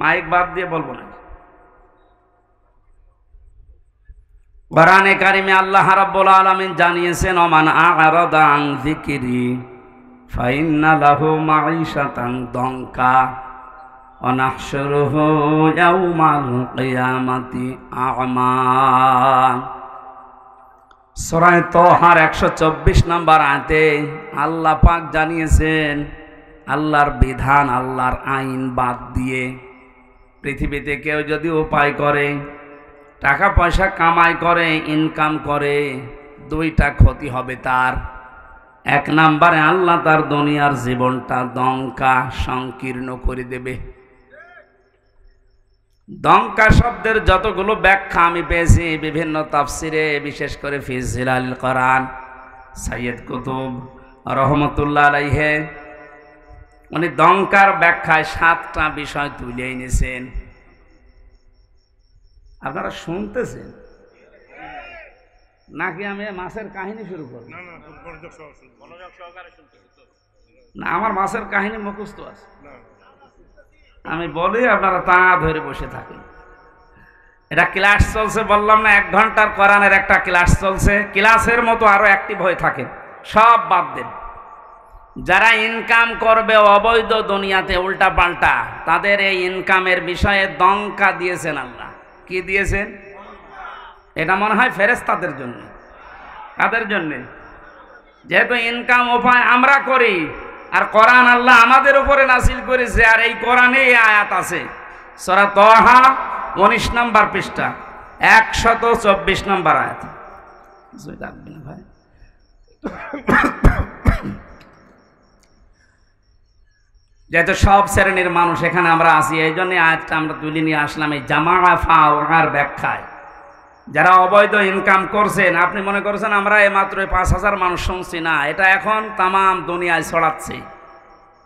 মাইক বাদ দিয়ে বলবো না। কোরআনে কারিমে আল্লাহ রাব্বুল আলামিন জানিয়েছেন ওমান আ'রাদা আন যিকরি ফাইন্না লাহু মাঈশাতান দঙ্কা ওয়া নাহশুরুহু ইয়াওমাল কিয়ামাতি আ'মা। সূরা তাহার 124 নম্বর আয়াতে আল্লাহ পাক জানিয়েছেন আল্লাহর বিধান, আল্লাহর আইন বাদ দিয়ে পৃথিবীতে কেউ যদি উপায় করে, টাকা পয়সা কামাই করে, ইনকাম করে, দুইটা ক্ষতি হবে তার। এক নম্বরে আল্লাহ তার দুনিয়ার জীবনটা দঙ্কা সংকীর্ণ করে দেবে। দঙ্কা শব্দের যতগুলো ব্যাখ্যা আমি পেয়েছি বিভিন্ন তাফসিরে, বিশেষ করে ফি জিলালিল কোরআন, সাইয়্যিদ কুতুব রহমতুল্লাহ আলাইহি উনি দঙ্কার ব্যাখ্যায় 7টা বিষয় তুলে এনেছেন। আপনারা শুনতেছেন নাকি আমি মাছের কাহিনী শুরু করব? না, আমার মাছের কাহিনী মুখস্থ আছে, আমি বলি আপনারা তা ধরে বসে থাকেন। এটা ক্লাস চলছে, বললাম না 1 ঘন্টার কোরআনের একটা ক্লাস চলছে। ক্লাসের মতো আরো অ্যাক্টিভ হয়ে থাকেন, সব বাদ দেন। যারা ইনকাম করবে অবৈধ দুনিয়াতে উল্টা পাল্টা, তাদের এই ইনকামের বিষয়ে দঙ্কা দিয়েছেন আল্লাহ। কি দিয়েছেন? এটা মনে হয় ফেরেশতাদের জন্য। কাদের জন্য? যেহেতু ইনকাম উপায় আমরা করি, আর কোরআন আল্লাহ আমাদের উপরে নাযিল করেছে, আর এই কোরআনে এই আয়াত আছে সূরা তাহা 19 নম্বর পৃষ্ঠা 124 নম্বর আয়াত। কিছুই থাকবে না ভাই। যেহেতু সব শ্রেণীর মানুষ এখানে আমরা আছি, এই জন্য আয়াতটা আমরা তুলে নিয়ে আসলাম এই জামাআ ফাওয়ার ব্যাখ্যায়। যারা অবৈধ ইনকাম করছেন, আপনি মনে করছেন আমরা মাত্র 5,000 মানুষ শুনছি, না, এটা এখন তামাম দুনিয়ায় ছড়াচ্ছে।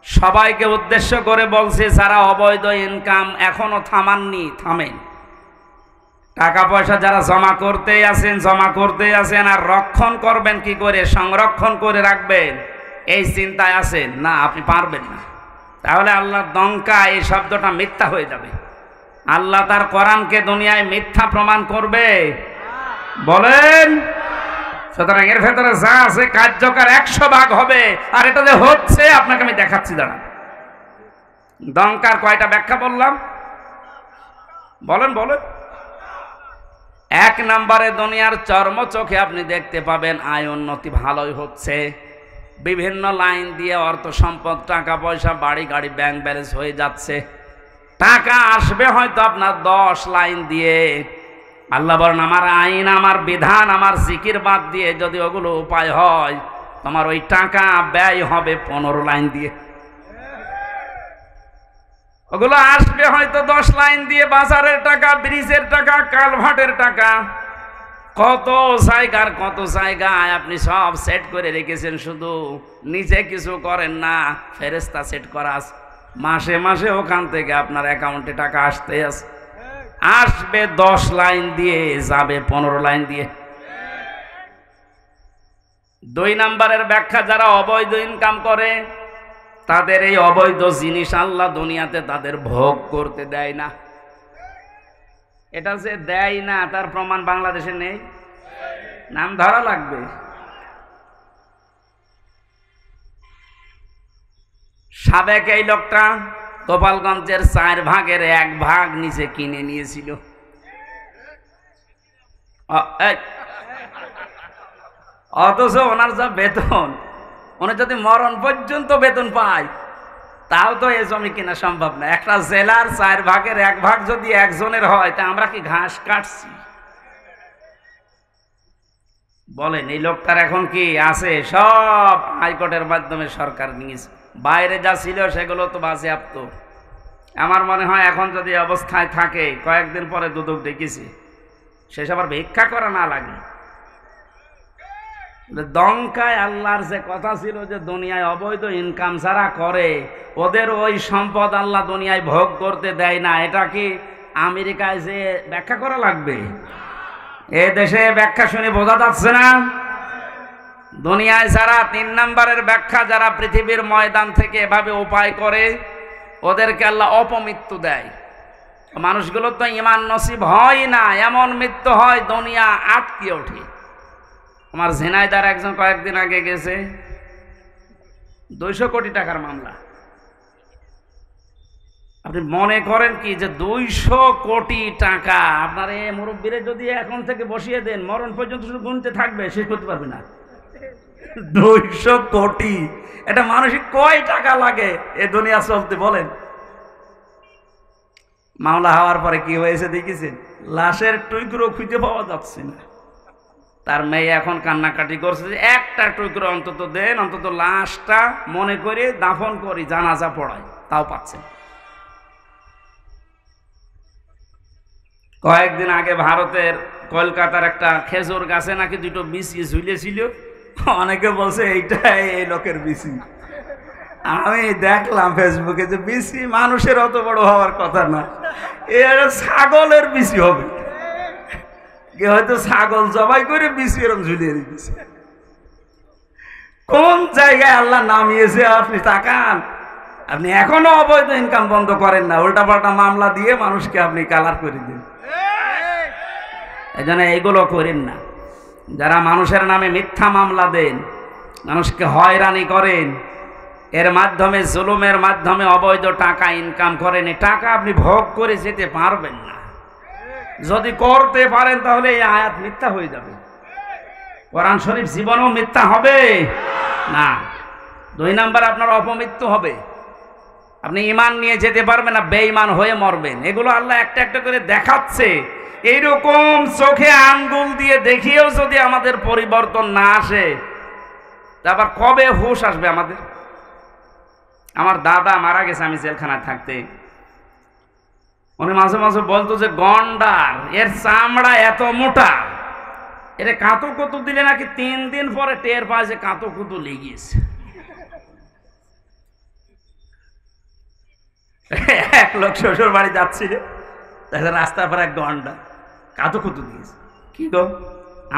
সবাইকে উদ্দেশ্য করে বলছে যারা অবৈধ ইনকাম এখনো থামাননি, থামেন। টাকা পয়সা যারা জমা করতেই আছেন আর রক্ষণ করবেন কি করে, সংরক্ষণ করে রাখবেন এই চিন্তায় আছেন, না আপনি পারবেন না। তাহলে আল্লাহর দঙ্কা এই শব্দটা মিথ্যা হয়ে যাবে। আল্লাহ তার কোরআনকে দুনিয়ায় মিথ্যা প্রমাণ করবে বলেন? সুতরাং এর ভেতরে যা আছে কার্যকর 100 ভাগ হবে। আর এটা যে হচ্ছে আপনাকে আমি দেখাচ্ছি, দাঁড়ান। দঙ্কার কয়টা ব্যাখ্যা বললাম বলেন? 1 নম্বরে দুনিয়ার চর্ম চোখে আপনি দেখতে পাবেন আয় উন্নতি ভালোই হচ্ছে, বিভিন্ন লাইন দিয়ে অর্থ সম্পদ, টাকা পয়সা, বাড়ি গাড়ি, ব্যাংক ব্যালেন্স হয়ে যাচ্ছে। টাকা আসবে হয়তো আপনার 10 লাইন দিয়ে। আল্লাহ বলেন আমার আইন, আমার বিধান, আমার জিকির বাদ দিয়ে যদি ওগুলো উপায় হয়, তোমার ওই টাকা ব্যয় হবে 15 লাইন দিয়ে। ওগুলো আসবে হয়তো 10 লাইন দিয়ে, বাজারের টাকা, ব্রিজের টাকা, কালভার্টের টাকা, কত জায়গায় আপনি সব সেট করে রেখেছেন, শুধু নিজে কিছু করেন না, ফেরেশতা সেট করা আছে। মাসে মাসে ওখান থেকে আপনার অ্যাকাউন্টে টাকা আসবে 10 লাইন দিয়ে, যাবে 15 লাইন দিয়ে। 2 নম্বরের ব্যাখ্যা, যারা অবৈধ ইনকাম করে তাদের এই অবৈধ জিনিস আল্লাহ দুনিয়াতে তাদের ভোগ করতে দেয় না। এটা যে দেয় না তার প্রমাণ বাংলাদেশে নেই, নাম ধরা লাগবে। সাবেক এই লোকটা গোপালগঞ্জের 4 ভাগের 1 ভাগ নিচে কিনে নিয়েছিল। অথচ ওনার যা বেতন, উনি যদি মরণ পর্যন্ত বেতন পায় তাও তো এই জমি কিনা সম্ভব না। একটা জেলার 4 ভাগের 1 ভাগ যদি একজনের হয়, তা আমরা কি ঘাস কাটছি? বলেন, এই লোকটার এখন কি আছে? সব হাইকোর্টের মাধ্যমে সরকার নিয়েছে। বাইরে যা ছিল সেগুলো তো বাজেয়াপ্ত। আমার মনে হয় এখন যদি অবস্থায় থাকে, কয়েকদিন পরে দুদক ডেকেছি, শেষ আবার ভিক্ষা করা না লাগে। দঙ্কায় আল্লাহর যে কথা ছিল যে দুনিয়ায় অবৈধ ইনকাম যারা করে ওদের ওই সম্পদ আল্লাহ দুনিয়ায় ভোগ করতে দেয় না, এটা কি আমেরিকায় যে ব্যাখ্যা করা লাগবে? এ দেশে ব্যাখ্যা শুনে বোঝা যাচ্ছে না? দুনিয়ায় যারা 3 নম্বরের ব্যাখ্যা, যারা পৃথিবীর ময়দান থেকে এভাবে উপায় করে ওদেরকে আল্লাহ অপমৃত্যু দেয়। মানুষগুলো তো ঈমান নসিব হয় না, এমন মৃত্যু হয় দুনিয়া আটকে ওঠে। আমার ঝিনাইদার একজন কয়েকদিন আগে গেছে, 200 কোটি টাকার মামলা। আপনি মনে করেন কি যে 200 কোটি টাকা আপনার এই মুরব্বীরে যদি এখন থেকে বসিয়ে দেন, মরণ পর্যন্ত শুধু গুনতে থাকবে, শেষ করতে পারবে না। 200 কোটি, এটা মানুষের কয় টাকা লাগে এ দুনিয়া চলতে বলেন? মামলা হওয়ার পরে কি হয়েছে দেখেছেন? লাশের টুকরো খুঁজে পাওয়া যাচ্ছে না। তার মেয়ে এখন কান্নাকাটি করছে যে একটা টুকরো অন্তত দেন, অন্তত লাশটা মনে করে দাফন করি, জানাজা পড়াই, তাও পাচ্ছেন। কয়েকদিন আগে ভারতের কলকাতার একটা খেজুর গাছে নাকি 2টো বিচি ঝুলেছিল। অনেকে বলছে এইটাই এই লোকের বিচি। আমি দেখলাম ফেসবুকে যে বিচি মানুষের অত বড় হওয়ার কথা না, এর ছাগলের বিচি হবে। হয়তো ছাগল জবাই করে বিচি এরকম ঝুলিয়ে দিচ্ছে। কোন জায়গায় আল্লাহ নামিয়েছে আপনি তাকান। আপনি এখনো অবৈধ ইনকাম বন্ধ করেন না, উল্টাপাল্টা মামলা দিয়ে মানুষকে আপনি কালার করে দিন। এই জন্য এইগুলো করেন না। যারা মানুষের নামে মিথ্যা মামলা দেন, মানুষকে হয়রানি করেন, এর মাধ্যমে জুলুমের মাধ্যমে অবৈধ টাকা ইনকাম করেন, এই টাকা আপনি ভোগ করে যেতে পারবেন না। যদি করতে পারেন তাহলে এই আয়াত মিথ্যা হয়ে যাবে, কোরআন শরীফ জীবনেও মিথ্যা হবে না। 2 নাম্বার আপনার অপমৃত্যু হবে। আপনি ঈমান নিয়ে যেতে পারবেন না, বেঈমান হয়ে মরবেন। এগুলো আল্লাহ একটা একটা করে দেখাচ্ছে। এইরকম চোখে আঙ্গুল দিয়ে দেখিয়েও যদি আমাদের পরিবর্তন না আসে, তারপর কবে হুঁশ আসবে আমাদের? আমার দাদা মারা গেছে আমি জেলখানায় থাকতে, উনি মাঝে মাঝে বলতো যে গন্ডার এর চামড়া এত মোটা, এরে কাঁতো কুতু দিলে নাকি 3 দিন পরে টের পায় যে কাঁতো কুতু লেগেছে। এক লোক শ্বশুর বাড়ি যাচ্ছিল, রাস্তার পর এক গন্ডা কাঁতো কুতু দিয়েছে। কি গো,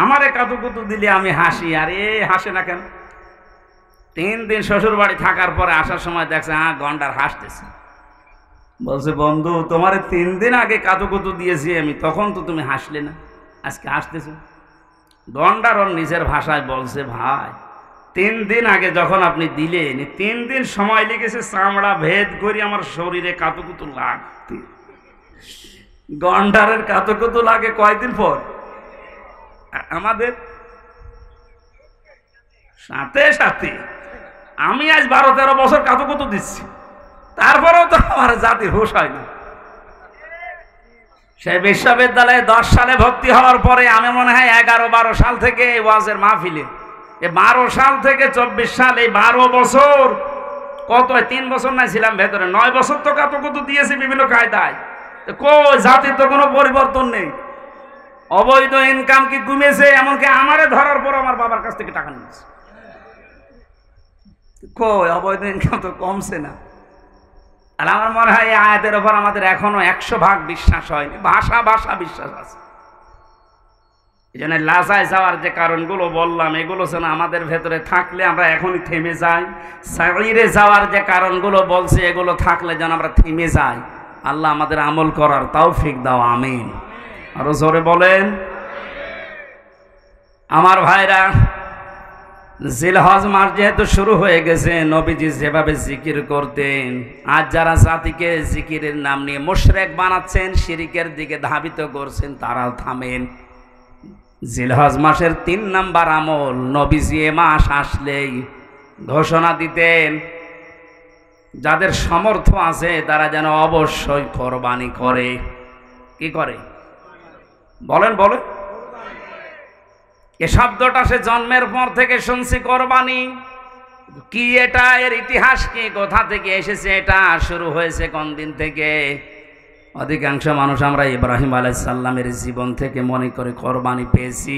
আমারে কাঁতো কুতু দিলে আমি হাসি, আর এ হাসে না কেন? 3 দিন শ্বশুর বাড়ি থাকার পরে আসার সময় দেখছে হ্যাঁ গন্ডার হাসতেছে। বলছে বন্ধু তোমারে 3 দিন আগে কাঁতো কুতু দিয়েছি আমি, তখন তো তুমি হাসলে না, আজকে হাসতেছো। গন্ডার ওর নিজের ভাষায় বলছে ভাই 3 দিন আগে যখন আপনি দিলেন, 3 দিন সময় লেগেছে চামড়া ভেদ করি আমার শরীরে কাতুকুতু লাগতে। গন্ডারের কাতুকুতু লাগে কয়দিন পর, আমাদের সাথে সাথে। আমি আজ 12-13 বছর কাতুকুতু দিচ্ছি, তারপরেও তো আমার জাতির হুঁশ হয় না। সেই বিশ্ববিদ্যালয়ে 10 সালে ভর্তি হওয়ার পরে আমি মনে হয় 11-12 সাল থেকে এই ওয়াজের মাহফিলে, 12 সাল থেকে 24 সাল, এই 12 বছর, কত 3 বছর না ছিলাম ভেতরে, 9 বছর তো কাতুকুতু দিয়েছি বিভিন্ন কায়দায়। কই জাতির তো কোনো পরিবর্তন নেই। অবৈধ ইনকাম কি কমেছে? এমনকি আমারে ধরার পর আমার বাবার কাছ থেকে টাকা নিয়েছে। কই অবৈধ ইনকাম তো কমছে না। আর আমার মনে হয় এই আয়াতের ওপর আমাদের এখনো 100% বিশ্বাস হয়নি, ভাষা বিশ্বাস আছে। এই জন্য লাজায় যাওয়ার যে কারণগুলো বললাম, এগুলো যেন আমাদের ভেতরে থাকলে আমরা এখনই থেমে যাই। সাইরে যাওয়ার যে কারণগুলো বলছে, এগুলো থাকলে যেন আমরা থেমে যাই। আল্লাহ আমাদের আমল করার তৌফিক দাও, আমিন। আরো জোরে বলেন। আমার ভাইরা, জিলহজ মাস যেহেতু শুরু হয়ে গেছে, নবীজি যেভাবে জিকির করতেন, আজ যারা জাতিকে জিকিরের নাম নিয়ে মুশরিক বানাচ্ছেন, শিরিকের দিকে ধাবিত করছেন, তারাও থামেন। জিলহজ মাসের 3 নাম্বার আমল, নবীজি এ মাস আসলেই ঘোষণা দিতেন যাদের সামর্থ্য আছে তারা যেন অবশ্যই কোরবানি করে। কি করে বলেন বলেন? এ শব্দটা সে জন্মের পর থেকে শুনছি, কোরবানি কি, এটা এর ইতিহাস কি, কোথা থেকে এসেছে, এটা শুরু হয়েছে কোন দিন থেকে? অধিকাংশ মানুষ আমরা ইব্রাহিম আলাইহিস সালামের জীবন থেকে মনে করে কোরবানি পেয়েছি।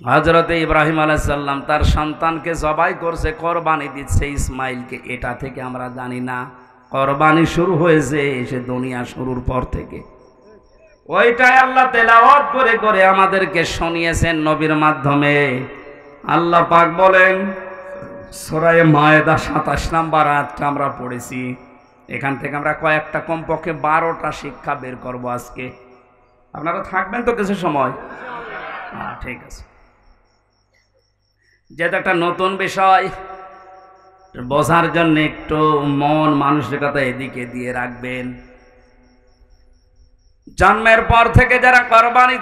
হযরতে ইব্রাহিম আলাইহিস সালাম তার সন্তানকে জবাই করছে, কোরবানি দিচ্ছে ইসমাইলকে, এটা থেকে আমরা জানি না। কোরবানি শুরু হয়েছে এসে দুনিয়া শুরুর পর থেকে। ওইটাই আল্লাহ তেলাওয়াত করে করে আমাদেরকে শুনিয়েছেন নবীর মাধ্যমে। আল্লাহ পাক বলেন সূরা মায়েদা 27 নম্বর আয়াতটা আমরা পড়েছি। এখান থেকে আমরা কয়েকটা, কমপক্ষে 12টা শিক্ষা বের করব আজকে। আপনারা থাকবেন তো কিছু সময়? হ্যাঁ ঠিক আছে। যেহেতু একটা নতুন বিষয়, বোঝার জন্য একটু মন মানসিকতা এদিকে দিয়ে রাখবেন। জন্মের পর থেকে যারা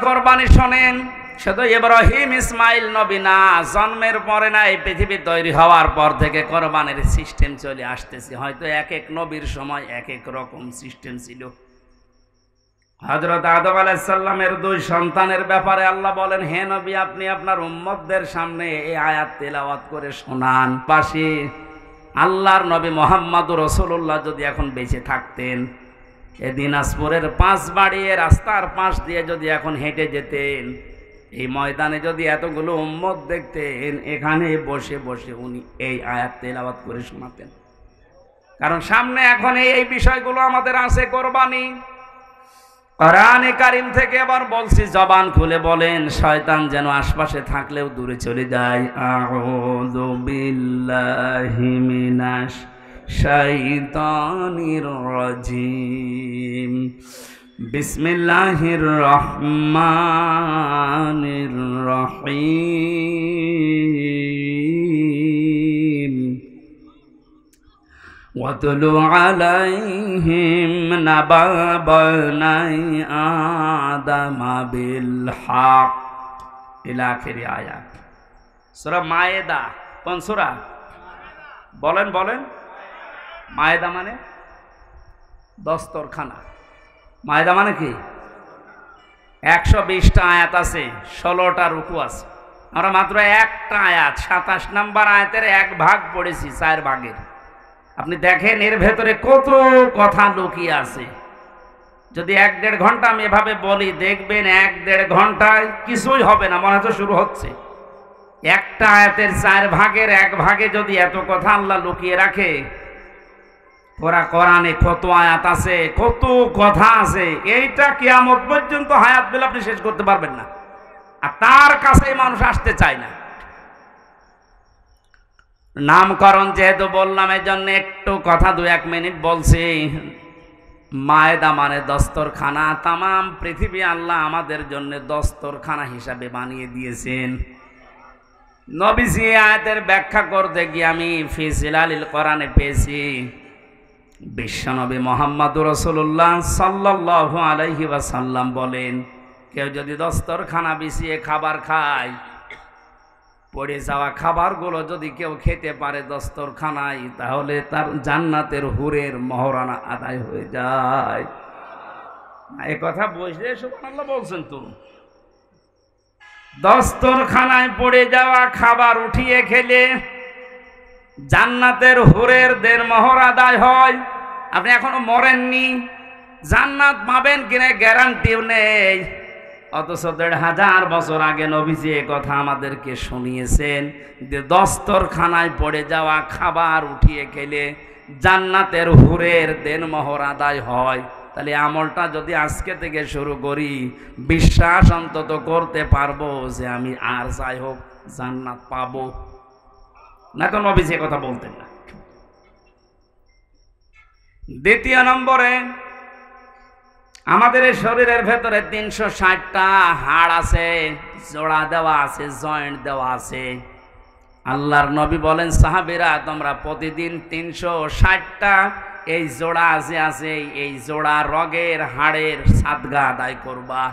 কোরবানি শোনেন, শুধু ইব্রাহিম ইসমাইল নবী না, জন্মের পরে না, এই পৃথিবী তৈরি হওয়ার পর থেকে কোরবানির সিস্টেম চলে আসতেছে। হয়তো এক এক নবীর সময় এক এক রকম সিস্টেম ছিল। হযরত আদম আলাইহিস সালামের 2 সন্তানের ব্যাপারে আল্লাহ বলেন, হে নবী আপনি আপনার উম্মতদের সামনে এই আয়াত তেলাওয়াত করে শোনান। পাশে আল্লাহর নবী মুহাম্মদুর রাসূলুল্লাহ যদি এখন বেঁচে থাকতেন, এই দিনাজপুরের 5 বাড়িয়ে রাস্তার পাশ দিয়ে যদি এখন হেঁটে যেতেন, এই ময়দানে যদি এতগুলো উম্মত দেখতেন, এখানে বসে বসে উনি এই আয়াত তেলাওয়াত করে শোনাতেন। কারণ সামনে এখন এই বিষয়গুলো আমাদের আছে, কোরবানি। কোরআনে কারীম থেকে আবার বলছি, জবান খুলে বলেন, শয়তান যেন আশপাশে থাকলেও দূরে চলে যায়। আউযু বিল্লাহি মিনাশ শাইতানির রাজিম, বিসমিল্লাহির রহমানির রহিম, ওয়াতলু আলাইহিম নাবা বানাই আদামা বিল হক, ইলা আখির আয়াত। সূরা মায়েদা কোন সূরা? বলেন বলেন। মায়েদা মানে দস্তরখানা। মায়েদা মানে কি? 120টা আয়াত আছে, 16টা রুকু আছে। আমরা মাত্র একটা আয়াত 27 নম্বর আয়াতের 1 ভাগ পড়েছি 4 ভাগের। আপনি দেখেন এর ভেতরে কত কথা লুকিয়ে আছে। যদি 1-1.5 ঘন্টা আমি এভাবে বলি, দেখবেন 1-1.5 ঘন্টায় কিছুই হবে না, মনে হচ্ছে শুরু হচ্ছে। একটা আয়াতের 4 ভাগের 1 ভাগে যদি এত কথা আল্লাহ লুকিয়ে রাখে, পুরা কোরআনে কত আয়াত আছে, কত কথা আছে, এইটা কিয়ামত পর্যন্ত হায়াত পেলে আপনি শেষ করতে পারবেন না। আর তার কাছে মানুষ আসতে চায় না। নামকরণ যেহেতু বললাম, এই জন্য একটু কথা 2-1 মিনিট বলছি। মায়েদা মানে দস্তরখানা। তামাম পৃথিবী আল্লাহ আমাদের জন্য দস্তরখানা হিসাবে বানিয়ে দিয়েছেন। নবীজি আয়াতের ব্যাখ্যা করতে গিয়ে আমি ফি জিলালিল কোরআনে পেয়েছি, বিশ্বনবী মুহাম্মদুর রাসূলুল্লাহ সাল্লাল্লাহু আলাইহি ওয়াসাল্লাম বলেন, কেউ যদি দস্তরখানা বিছিয়ে খাবার খায়, পড়ে যাওয়া খাবারগুলো যদি কেউ খেতে পারে দস্তরখানায়, তাহলে তার জান্নাতের হুরের মহরানা আদায় হয়ে যায়। এ কথা বসে সুবহানাল্লাহ বলছেন তো। দস্তরখানায় পড়ে যাওয়া খাবার উঠিয়ে খেলে জান্নাতের হুরের দের মোহর আদায় হয়। আপনি এখনো মরেননি, জান্নাত পাবেন কিনা গ্যারান্টিও নেই। অথচ 1500 বছর আগে নবীজি এ কথা আমাদেরকে শুনিয়েছেন যে দস্তরখানায় পড়ে যাওয়া খাবার উঠিয়ে খেলে জান্নাতের হুরের দেন মোহর আদায় হয়। তাহলে আমলটা যদি আজকে থেকে শুরু করি, বিশ্বাস অন্তত করতে পারবো যে আমি আর যাই হোক জান্নাত পাবো। না তো নবীজি এ কথা বলতেন না। দ্বিতীয় নম্বরে, আমাদের এই শরীরের ভেতরে 360টা হাড় আছে, জোড়া দেওয়া আছে, জয়েন্ট দেওয়া আছে। আল্লাহর নবী বলেন, সাহাবীরা তোমরা প্রতিদিন 360টা এই জোড়া আছে এই জোড়া রগের হাড়ের সাদগা আদায় করবা।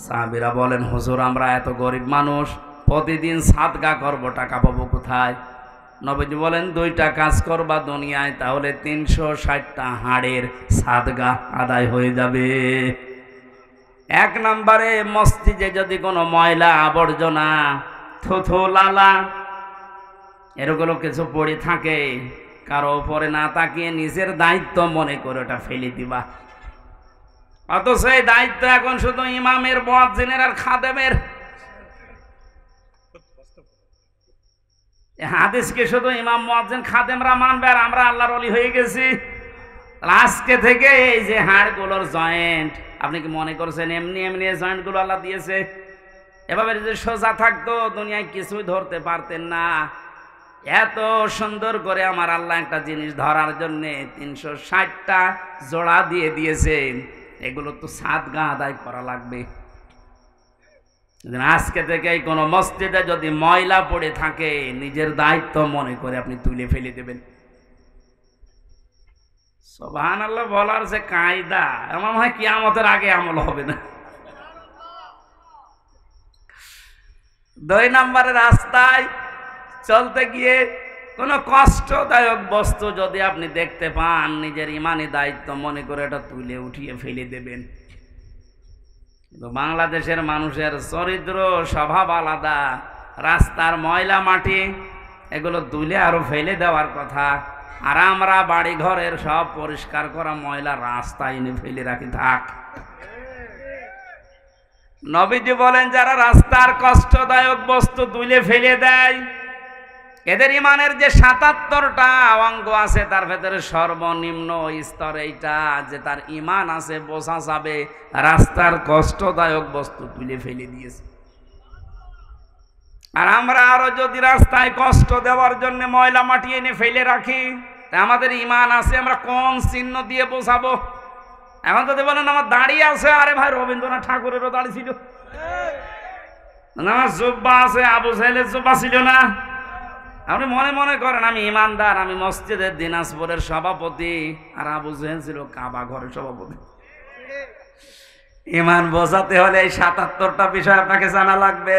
সাহাবীরা বলেন, হুজুর আমরা এত গরিব মানুষ, প্রতিদিন সাদগা করবো, টাকা পাবো কোথায়? নবীজি বলেন, 2টা কাজ করবা দুনিয়ায়, তাহলে 360টা হাড়ের সাদগা আদায় হয়ে যাবে। 1 নম্বরে, মসজিদে যদি কোনো ময়লা আবর্জনা থুথু লালা এরগুলো কিছু পড়ে থাকে, কারো উপরে না তাকিয়ে নিজের দায়িত্ব মনে করে ওটা ফেলে দিবা। অথচ এই দায়িত্ব এখন শুধু ইমামের, মুয়াজ্জিনের আর খাদেমের। হাদিসকে শুধু ইমাম, মুয়াজ্জিন, খাদেমরা মানবে আর আমরা আল্লাহর ওলি হয়ে গেছি। আজকে থেকে এই যে হাড়গুলোর জয়েন্ট, আপনি কি মনে করছেন এমনি এমনি জয়েন্টগুলো আল্লাহ দিয়েছে? এভাবে যদি সোজা থাকতো দুনিয়ায় কিছুই ধরতে পারতেন না। এত সুন্দর করে আমার আল্লাহ একটা জিনিস ধরার জন্যে 360টা জোড়া দিয়ে দিয়েছেন। এগুলো তো সাদগা আদায় করা লাগবে। আজকে থেকে কোনো মসজিদে যদি ময়লা পড়ে থাকে, নিজের দায়িত্ব মনে করে আপনি তুলে ফেলে দেবেন। সুবহানাল্লাহ বলার যে কায়দা, আমার মনে হয় কিয়ামতের আগে আমল হবে না। 2 নম্বরে, রাস্তায় চলতে গিয়ে কোনো কষ্টদায়ক বস্তু যদি আপনি দেখতে পান, নিজের ইমানি দায়িত্ব মনে করে এটা তুলে উঠিয়ে ফেলে দেবেন। কিন্তু বাংলাদেশের মানুষের চরিত্র স্বভাব আলাদা। রাস্তার ময়লা মাটি এগুলো তুলে আরো ফেলে দেওয়ার কথা, আর আমরা বাড়ি ঘরের সব পরিষ্কার করা ময়লা রাস্তায় এনে ফেলে রাখি থাক। নবীজি বলেন, যারা রাস্তার কষ্টদায়ক বস্তু তুলে ফেলে দেয়, এদের ইমানের যে 77টা অঙ্গ আছে তার ভেতরে সর্বনিম্ন স্তর এইটা, যে তার ইমান আছে, বোঝা যাবে রাস্তার কষ্টদায়ক বস্তু তুলে ফেলে দিয়েছে। আর আমরা আরো যদি রাস্তায় কষ্ট দেওয়ার জন্য ময়লা মাটি এনে ফেলে রাখি, তা আমাদের ইমান আছে আমরা কোন চিহ্ন দিয়ে বোঝাবো? এখন যদি বলেন আমার দাড়ি আছে, আরে ভাই রবীন্দ্রনাথ ঠাকুরেরও দাড়ি ছিল, আমার জুব্বা আছে, আবু সাহেলের জুব্বা ছিল না। আপনি মনে মনে করেন আমি ইমানদার, আমি মসজিদের দিনাজপুরের সভাপতি, আর আবু জেহেল ছিল কাবা ঘরের সভাপতি। ইমান বোঝাতে হলে এই 77টা বিষয় আপনাকে জানা লাগবে।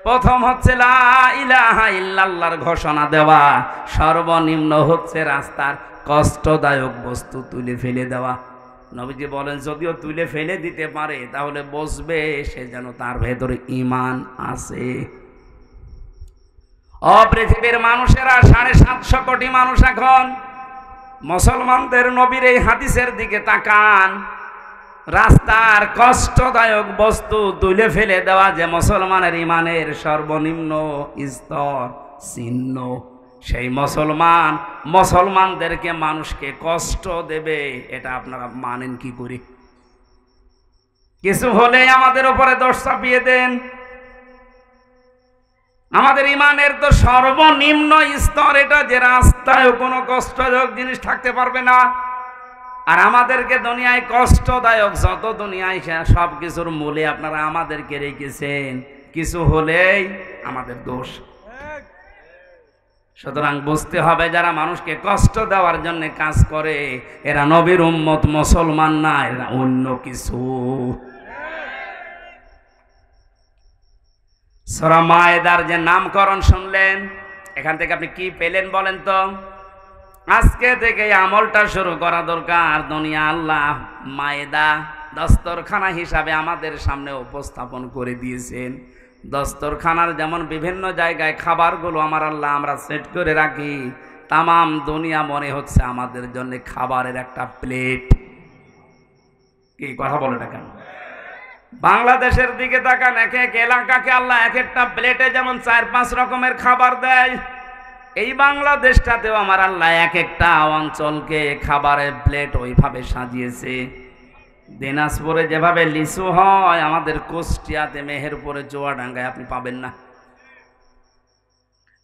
প্রথম হচ্ছে লা ইলাহা ইল্লাল্লাহর ঘোষণা দেওয়া, সর্বনিম্ন হচ্ছে রাস্তার কষ্টদায়ক বস্তু তুলে ফেলে দেওয়া। নবীজি বলেন যদিও তুলে ফেলে দিতে পারে তাহলে বুঝবে সে যেন তার ভেতরে ঈমান আছে। পৃথিবীর মানুষেরা 750 কোটি মানুষ এখন মুসলমানদের নবীর এই হাদিসের দিকে তাকান। রাস্তার কষ্টদায়ক বস্তু তুলে ফেলে দেওয়া যে মুসলমানের ঈমানের সর্বনিম্ন স্তর চিহ্ন, সেই মুসলমানদেরকে মানুষকে কষ্ট দেবে, এটা আপনারা মানেন কি করে? কিছু হলে আমাদের উপরে দোষ চাপিয়ে দেন। আমাদের ঈমানের তো সর্বনিম্ন স্তর এটা, যে রাস্তায় কোনো কষ্টদায়ক জিনিস থাকতে পারবে না। আর আমাদেরকে দুনিয়ায় কষ্টদায়ক যত দুনিয়ায় সব কিছুর মূলে আপনারা আমাদেরকে রেখেছেন, কিছু হলেই আমাদের দোষ। সুতরাং বুঝতে হবে যারা মানুষকে কষ্ট দেওয়ার জন্য কাজ করে এরা নবীর উম্মত, মুসলমান না, এরা অন্য কিছু। সূরা মায়েদার যে নামকরণ শুনলেন, এখান থেকে আপনি কি পেলেন বলেন তো? আজকে থেকে আমলটা শুরু করা দরকার। দুনিয়া আল্লাহ মায়েদা দস্তরখানা হিসাবে আমাদের সামনে উপস্থাপন করে দিয়েছেন। দস্তরখানার যেমন বিভিন্ন জায়গায় খাবারগুলো আমার আল্লাহ আমরা সেট করে রাখি, তামাম দুনিয়া মনে হচ্ছে আমাদের জন্য খাবারের একটা প্লেট। কি কথা বলে না কেন? বাংলাদেশের দিকে তাকান, এক এক এলাকাকে আল্লাহ এক একটা প্লেটে যেমন 4-5 রকমের খাবার দেয়, এই বাংলাদেশটাতেও আমার আল্লাহ এক একটা অঞ্চলকে খাবারের প্লেট ওইভাবে সাজিয়েছে। দিনাজপুরে যেভাবে লিচু হয়, আমাদের কুষ্টিয়াতে, মেহেরপুরে, চুয়াডাঙ্গায় আপনি পাবেন না।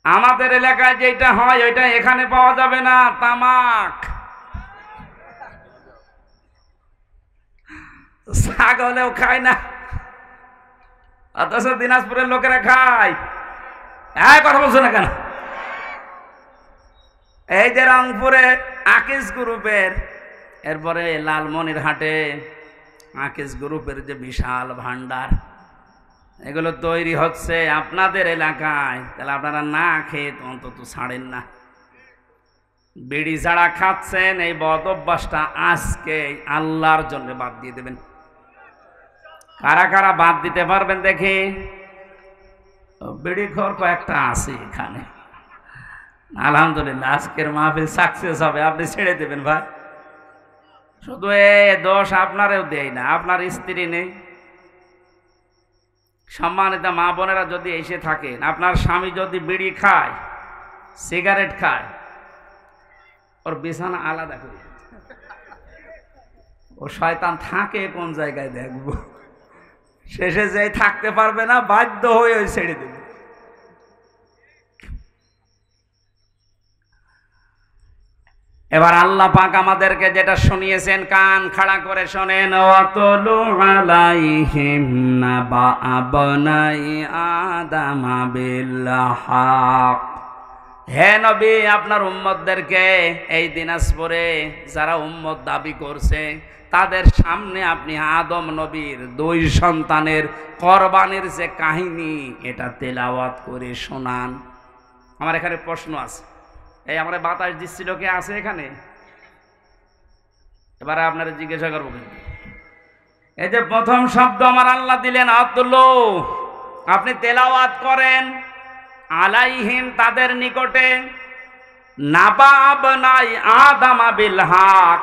আমাদের এলাকায় যেটা হয় ওইটা এখানে পাওয়া যাবে না, তামাক। ছাগলেও খায় না, অথচ দিনাজপুরের লোকেরা খায়। কথা বলছো না কেন? এই যে রংপুরে আকিস গ্রুপের, এরপরে লালমনিরহাটে আকিস গ্রুপের যে বিশাল ভান্ডার, এগুলো তৈরি হচ্ছে আপনাদের এলাকায়, তাহলে আপনারা না খেয়ে অন্তত ছাড়েন না। বিড়ি ছাড়া খাচ্ছেন, এই বদ অভ্যাসটা আজকে আল্লাহর জন্য বাদ দিয়ে দেবেন। কারা কারা বাদ দিতে পারবেন দেখি? বিড়ি খোর কয়েকটা আছে এখানে, আলহামদুলিল্লাহ আজকের মাহফিল সাকসেস হবে, আপনি ছেড়ে দেবেন ভাই। শুধু এ দোষ আপনারও দেয় না, আপনার স্ত্রী নেই। সম্মানিত মা বোনেরা যদি এসে থাকেন, আপনার স্বামী যদি বিড়ি খায়, সিগারেট খায়, ওর বিছানা আলাদা করে, ও শয়তান থাকে কোন জায়গায় দেখবো, শেষে যে থাকতে পারবে না, বাধ্য হয়ে ওই ছেড়ে দেবে। এবার আল্লাহ পাক আমাদেরকে যেটা শুনিয়েছেন, কান খাড়া করে শোনেন। ওয়াতলু আলাইহিম নাবা আবনাই আদম বিল হক। হে নবী, আপনার উম্মতদেরকে এই দিনাজপুরে যারা উম্মত দাবি করছে তাদের সামনে আপনি আদম নবীর 2 সন্তানের কোরবানির যে কাহিনী, এটা তেলাওয়াত করে শোনান। আমার এখানে প্রশ্ন আছে, এই আমরা বাতাস দিচ্ছিল, কে আছে এখানে? এবারে আপনারা জিজ্ঞাসা করবো, এই যে প্রথম শব্দ আমার আল্লাহ দিলেন আতুলু, আপনি তেলাওয়াত করেন। আলাইহিম তাদের নিকটে, নাবা আবনাই আদম বিল হক,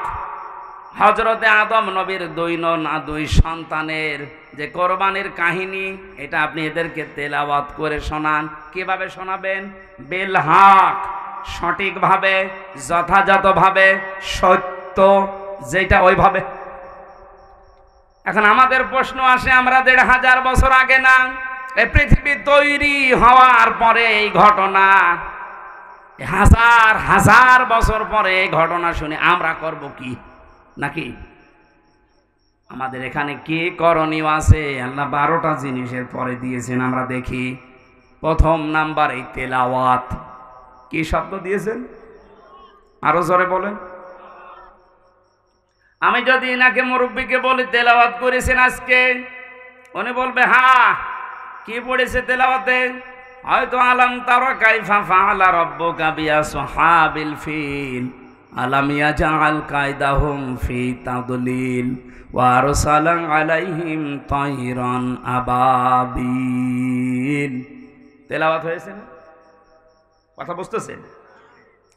হযরতে আদম নবীর 2 সন্তানের যে কোরবানির কাহিনী, এটা আপনি এদেরকে তেলাওয়াত করে শোনান। কিভাবে শোনাবেন? বিল হক, সঠিকভাবে, যথাযথভাবে, সত্য যেটা ওইভাবে। এখন আমাদের প্রশ্ন আসে, আমরা 1500 বছর আগে না, এই পৃথিবী তৈরি হওয়ার পরে এই ঘটনা, হাজার হাজার বছর পরে এই ঘটনা শুনে আমরা করব কি? নাকি আমাদের এখানে কি করণীয় আছে? আল্লাহ 12টা জিনিসের পরে দিয়েছেন, আমরা দেখি। প্রথম নাম্বার এই তেলাওয়াত। কি শব্দ দিয়েছেন? আরো জোরে বলেন। আমি যদি এনাকে মুরব্বীকে বলি তেলাওয়াত করেছেন আজকে, উনি বলবে হ্যাঁ কি পড়েছে তেলাওয়াতে? হয়তো আলাম তারা কাইফা ফাআলা রাব্বুকা বিআসহাবিল ফিল আলাম ইয়াজআল কায়দাহুম ফি তাদলিল ওয়া আরসালা আলাইহিম তায়রান আবাবিল। তেলাওয়াত হয়েছে না? কথা বুঝতেছেন?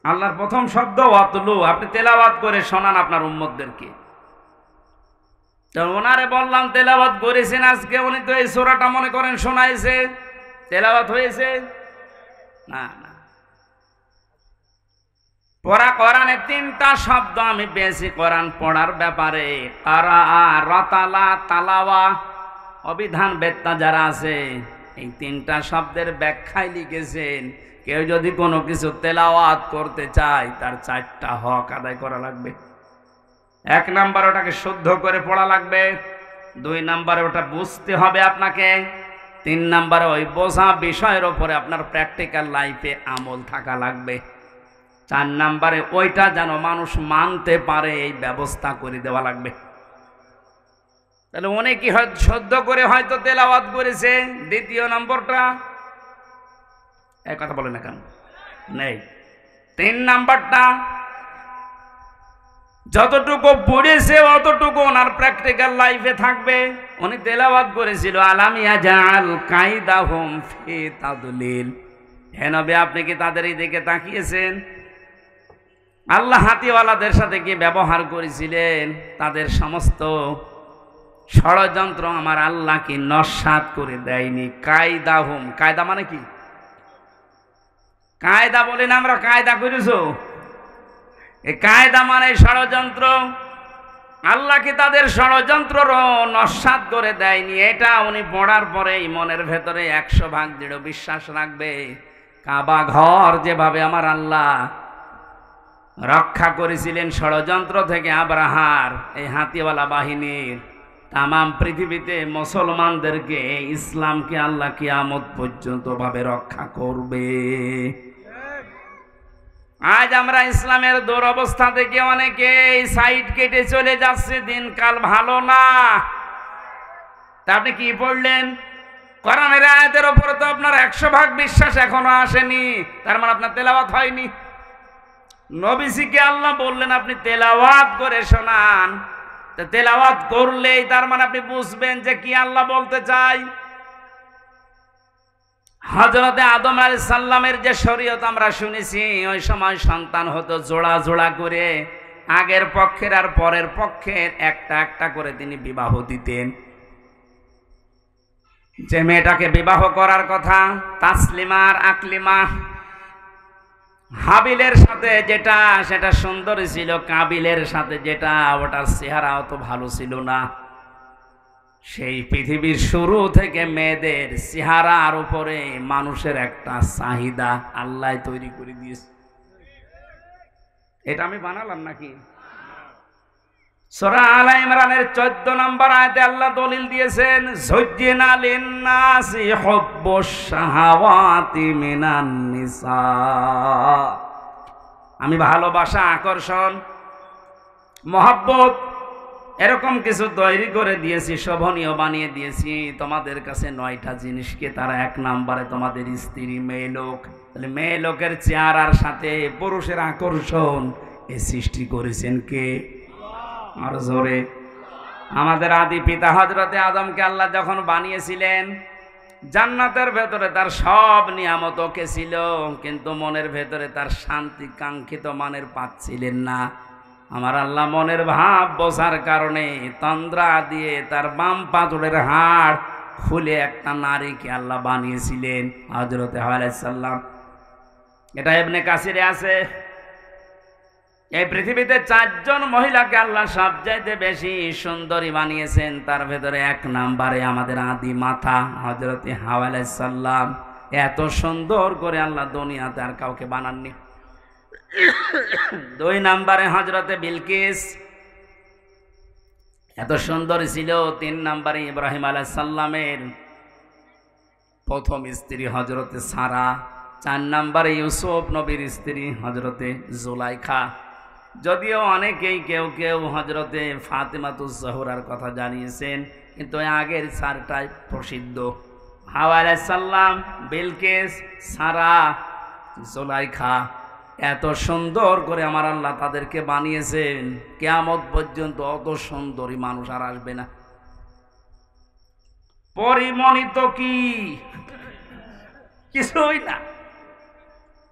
আল্লাহর প্রথম শব্দ ওয়াতলু, আপনি তেলাওয়াত করে শোনান আপনার উম্মতদেরকে। ওনারে বললাম তেলাওয়াত করেছেন আজকে, উনি তো এই সূরাটা মনে করেন শোনাইছে, তেলাওয়াত হয়েছে না? না। পড়া কোরআনে 3টা শব্দ আমি পেয়েছি কোরআন পড়ার ব্যাপারে, কারা, রাতালা, তালাওয়া। অবিধান বেত্তা যারা আছে এই 3টা শব্দের ব্যাখ্যায় লিখেছেন, কেউ যদি কোনো কিছু তেলাওয়াত করতে চায় তার 4টা হক আদায় করা লাগবে। 1 নাম্বার ওটাকে শুদ্ধ করে পড়া লাগবে, 2 নাম্বারে ওটা বুঝতে হবে আপনাকে, 3 নাম্বারে ওই বোঝা বিষয়ের ওপরে আপনার প্র্যাকটিক্যাল লাইফে আমল থাকা লাগবে, 4 নাম্বারে ওইটা যেন মানুষ মানতে পারে এই ব্যবস্থা করে দেওয়া লাগবে। তাহলে অনেকেই হয়তো শুদ্ধ করে হয়তো তেলাওয়াত করেছে। 2য় নম্বরটা এই কথা বলে না কেন নেই। 3 নাম্বারটা যতটুকু পড়েছে অতটুকু ওনার প্র্যাকটিক্যাল লাইফে থাকবে। উনি তেলাওয়াত করেছিল আলাম ইয়াজআল কায়দাহুম ফি তাদলিল। হে নবী, আপনি কি তাদের এই দিকে তাকিয়েছেন? আল্লাহ হাতিওয়ালাদের সাথে কি ব্যবহার করেছিলেন? তাদের সমস্ত ষড়যন্ত্র আমার আল্লাহ কি নস্যাৎ করে দেয়নি? কায়দাহুম, কায়দা মানে কি? কায়দা বলি না আমরা, কায়দা করেছো, এই কায়দা মানে ষড়যন্ত্র। আল্লাহ কি তাদের ষড়যন্ত্র নস্যাৎ করে দেয়নি? এটা উনি পড়ার পরেই মনের ভেতরে 100% দৃঢ় বিশ্বাস রাখবে। কাবা ঘর যেভাবে আমার আল্লাহ রক্ষা করেছিলেন ষড়যন্ত্র থেকে আব্রাহার এই হাতিওয়ালা বাহিনীর, তামাম পৃথিবীতে মুসলমানদেরকে, ইসলামকে আল্লাহ কিয়ামত পর্যন্ত ভাবে রক্ষা করবে। আজ আমরা ইসলামের দুরবস্থা থেকে অনেকে সাইড কেটে চলে যাচ্ছে, দিনকাল ভালো না। তা আপনি কি পড়লেন? কোরআনের আয়াতের উপরে তো আপনার 100% বিশ্বাস এখনো আসেনি, তার মানে আপনার তেলাওয়াত হয়নি। নবীজিকে আল্লাহ বললেন আপনি তেলাওয়াত করে শোনান, তো তেলাওয়াত করলেই তার মানে আপনি বুঝবেন যে কি আল্লাহ বলতে চাই। হযরতে আদম আলাইহিস সালামের যে শরীয়ত আমরা শুনেছি, ওই সময় সন্তান হতো জোড়া জোড়া করে, আগের পক্ষের আর পরের পক্ষের একটা একটা করে তিনি বিবাহ দিতেন। যে মেয়েটাকে বিবাহ করার কথা, তাসলিমা আর আকলিমা, হাবিলের সাথে যেটা সেটা সুন্দরী ছিল, কাবিলের সাথে যেটা ওটার চেহারা অত ভালো ছিল না। সেই পৃথিবীর শুরু থেকে মেয়েদের চেহারার উপরে মানুষের একটা চাহিদা আল্লাহ তৈরি করে দিয়েছে। এটা আমি বানালাম নাকি? সূরা আলে ইমরানের 14 নম্বর আয়াতে আল্লাহ দলিল দিয়েছেন, যুজ্জিনা লিন-নাসি হুব্বুশ শাহাওয়াতি মিনান নিসা। আমি ভালোবাসা, আকর্ষণ, মহব্বত এরকম কিছু তৈরি করে দিয়েছি, শোভনীয় বানিয়ে দিয়েছি তোমাদের কাছে 9টা জিনিসকে। তারা 1 নম্বরে তোমাদের স্ত্রী, মেয়ে লোক। তাহলে মেয়ে লোকের চেহারার সাথে পুরুষের আকর্ষণ এ সৃষ্টি করেছেন কে? আর জোরে, আমাদের আদি পিতা হযরতে আদমকে আল্লাহ যখন বানিয়েছিলেন, জান্নাতের ভেতরে তার সব নিয়ামত ওকে ছিল, কিন্তু মনের ভেতরে তার শান্তি কাঙ্ক্ষিত মানের পাচ্ছিলেন না। আমার আল্লাহ মনের ভাব বোঝার কারণে তন্দ্রা দিয়ে তার বাম পাঁজরের হাড় খুলে একটা নারীকে আল্লাহ বানিয়েছিলেন, হযরতে হাওয়া আলাইহিস সালাম। এটা ইবনে কাসিরে আছে। এই পৃথিবীতে 4 জন মহিলাকে আল্লাহ সবচাইতে বেশি সুন্দরী বানিয়েছেন, তার ভেতরে 1 নম্বরে আমাদের আদি মাতা হযরতে হাওয়া আলাইহিস সালাম। এত সুন্দর করে আল্লাহ দুনিয়াতে আর কাউকে বানাননি। 2 নম্বরে হযরতে বিলকিস, এত সুন্দর ছিল। 3 নম্বরে ইব্রাহিম আলাইহিস সালামের প্রথম স্ত্রী হযরতে সারা। 4 নম্বরে ইউসুফ নবীর স্ত্রী হযরতে জুলাইখা। যদিও অনেকেই কেউ কেউ হযরতে ফাতেমাতুজ জোহরার কথা জানিয়েছেন, কিন্তু আগের 4টাই প্রসিদ্ধ। হাওয়া আলাইহিস সালাম, বিলকিস, সারা, জুলাইখা, এত সুন্দর করে আমার আল্লাহ তাদেরকে বানিয়েছেন, কিয়ামত পর্যন্ত অত সুন্দরী মানুষ আর আসবে না। পরিমণিত কি কিছুই না,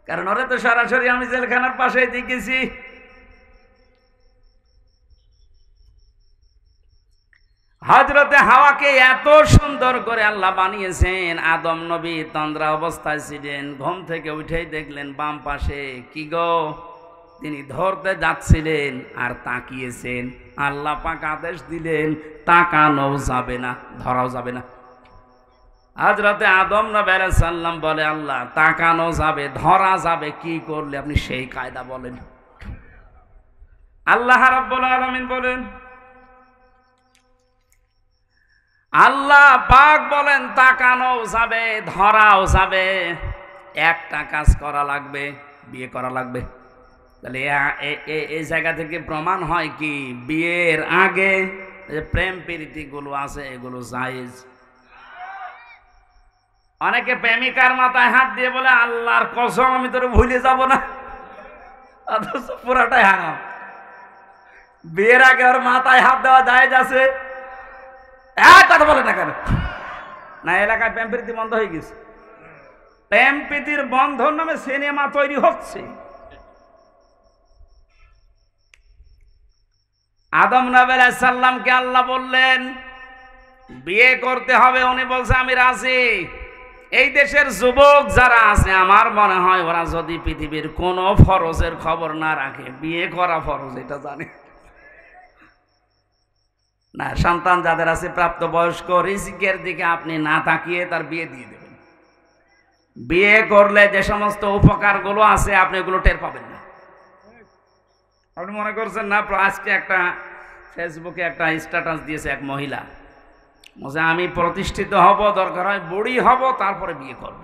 কারণ ওরা তো সরাসরি আমি জেলখানার পাশে দেখেছি। হযরতে হাওয়াকে এত সুন্দর করে আল্লাহ বানিয়েছেন। আদম নবী তন্দ্রা অবস্থায় ছিলেন, ঘুম থেকে উঠেই দেখলেন বাম পাশে কি গো, তিনি ধরতে যাচ্ছিলেন আর তাকিয়েছেন, আল্লাহ পাক আদেশ দিলেন তাকানো যাবে না, ধরাও যাবে না। হযরতে আদম নবী আলাইহিস সালাম বলে, আল্লাহ তাকানো যাবে, ধরা যাবে, কি করলে আপনি সেই কায়দা বলেন। আল্লাহ রাব্বুল আলামিন বলেন, আল্লাহ পাক বলেন তাকানো যাবে, ধরাও যাবে, একটা কাজ করা লাগবে, বিয়ে করা লাগবে। তাহলে এই জায়গা থেকে প্রমাণ হয় কি, বিয়ের আগে যে প্রেম প্রীতি গুলো আছে এগুলো জায়েজ। অনেকে প্রেমিকার মাথায় হাত দিয়ে বলে, আল্লাহর কসম আমি তোরে ভুলে যাব না, অথচ পুরাটাই হারাম। বিয়ের আগে ওর মাথায় হাত দেওয়া জায়েজ আছে? কথা বলে না কেন? না, এলাকায় প্রেম প্রীতি বন্ধ হয়ে গেছে। প্রেম প্রীতির বন্ধন নামে সিনেমা তৈরি হচ্ছে। আদম নবী আলাইহিস সালামকে আল্লাহ বললেন বিয়ে করতে হবে, উনি বলছে আমি রাজি। এই দেশের যুবক যারা আছে, আমার মনে হয় ওরা যদি পৃথিবীর কোন ফরজের খবর না রাখে, বিয়ে করা ফরজ এটা জানে না। সন্তান যাদের আছে প্রাপ্তবয়স্ক, রিজিকের দিকে আপনি না তাকিয়ে তার বিয়ে দিয়ে দেবেন। বিয়ে করলে যে সমস্ত উপকারগুলো আছে আপনি এগুলো টের পাবেন না। আপনি মনে করছেন না, আজকে একটা ফেসবুকে একটা স্ট্যাটাস দিয়েছে এক মহিলা, বলছে আমি প্রতিষ্ঠিত হব, দরকার হয় বুড়ি হব, তারপরে বিয়ে করব।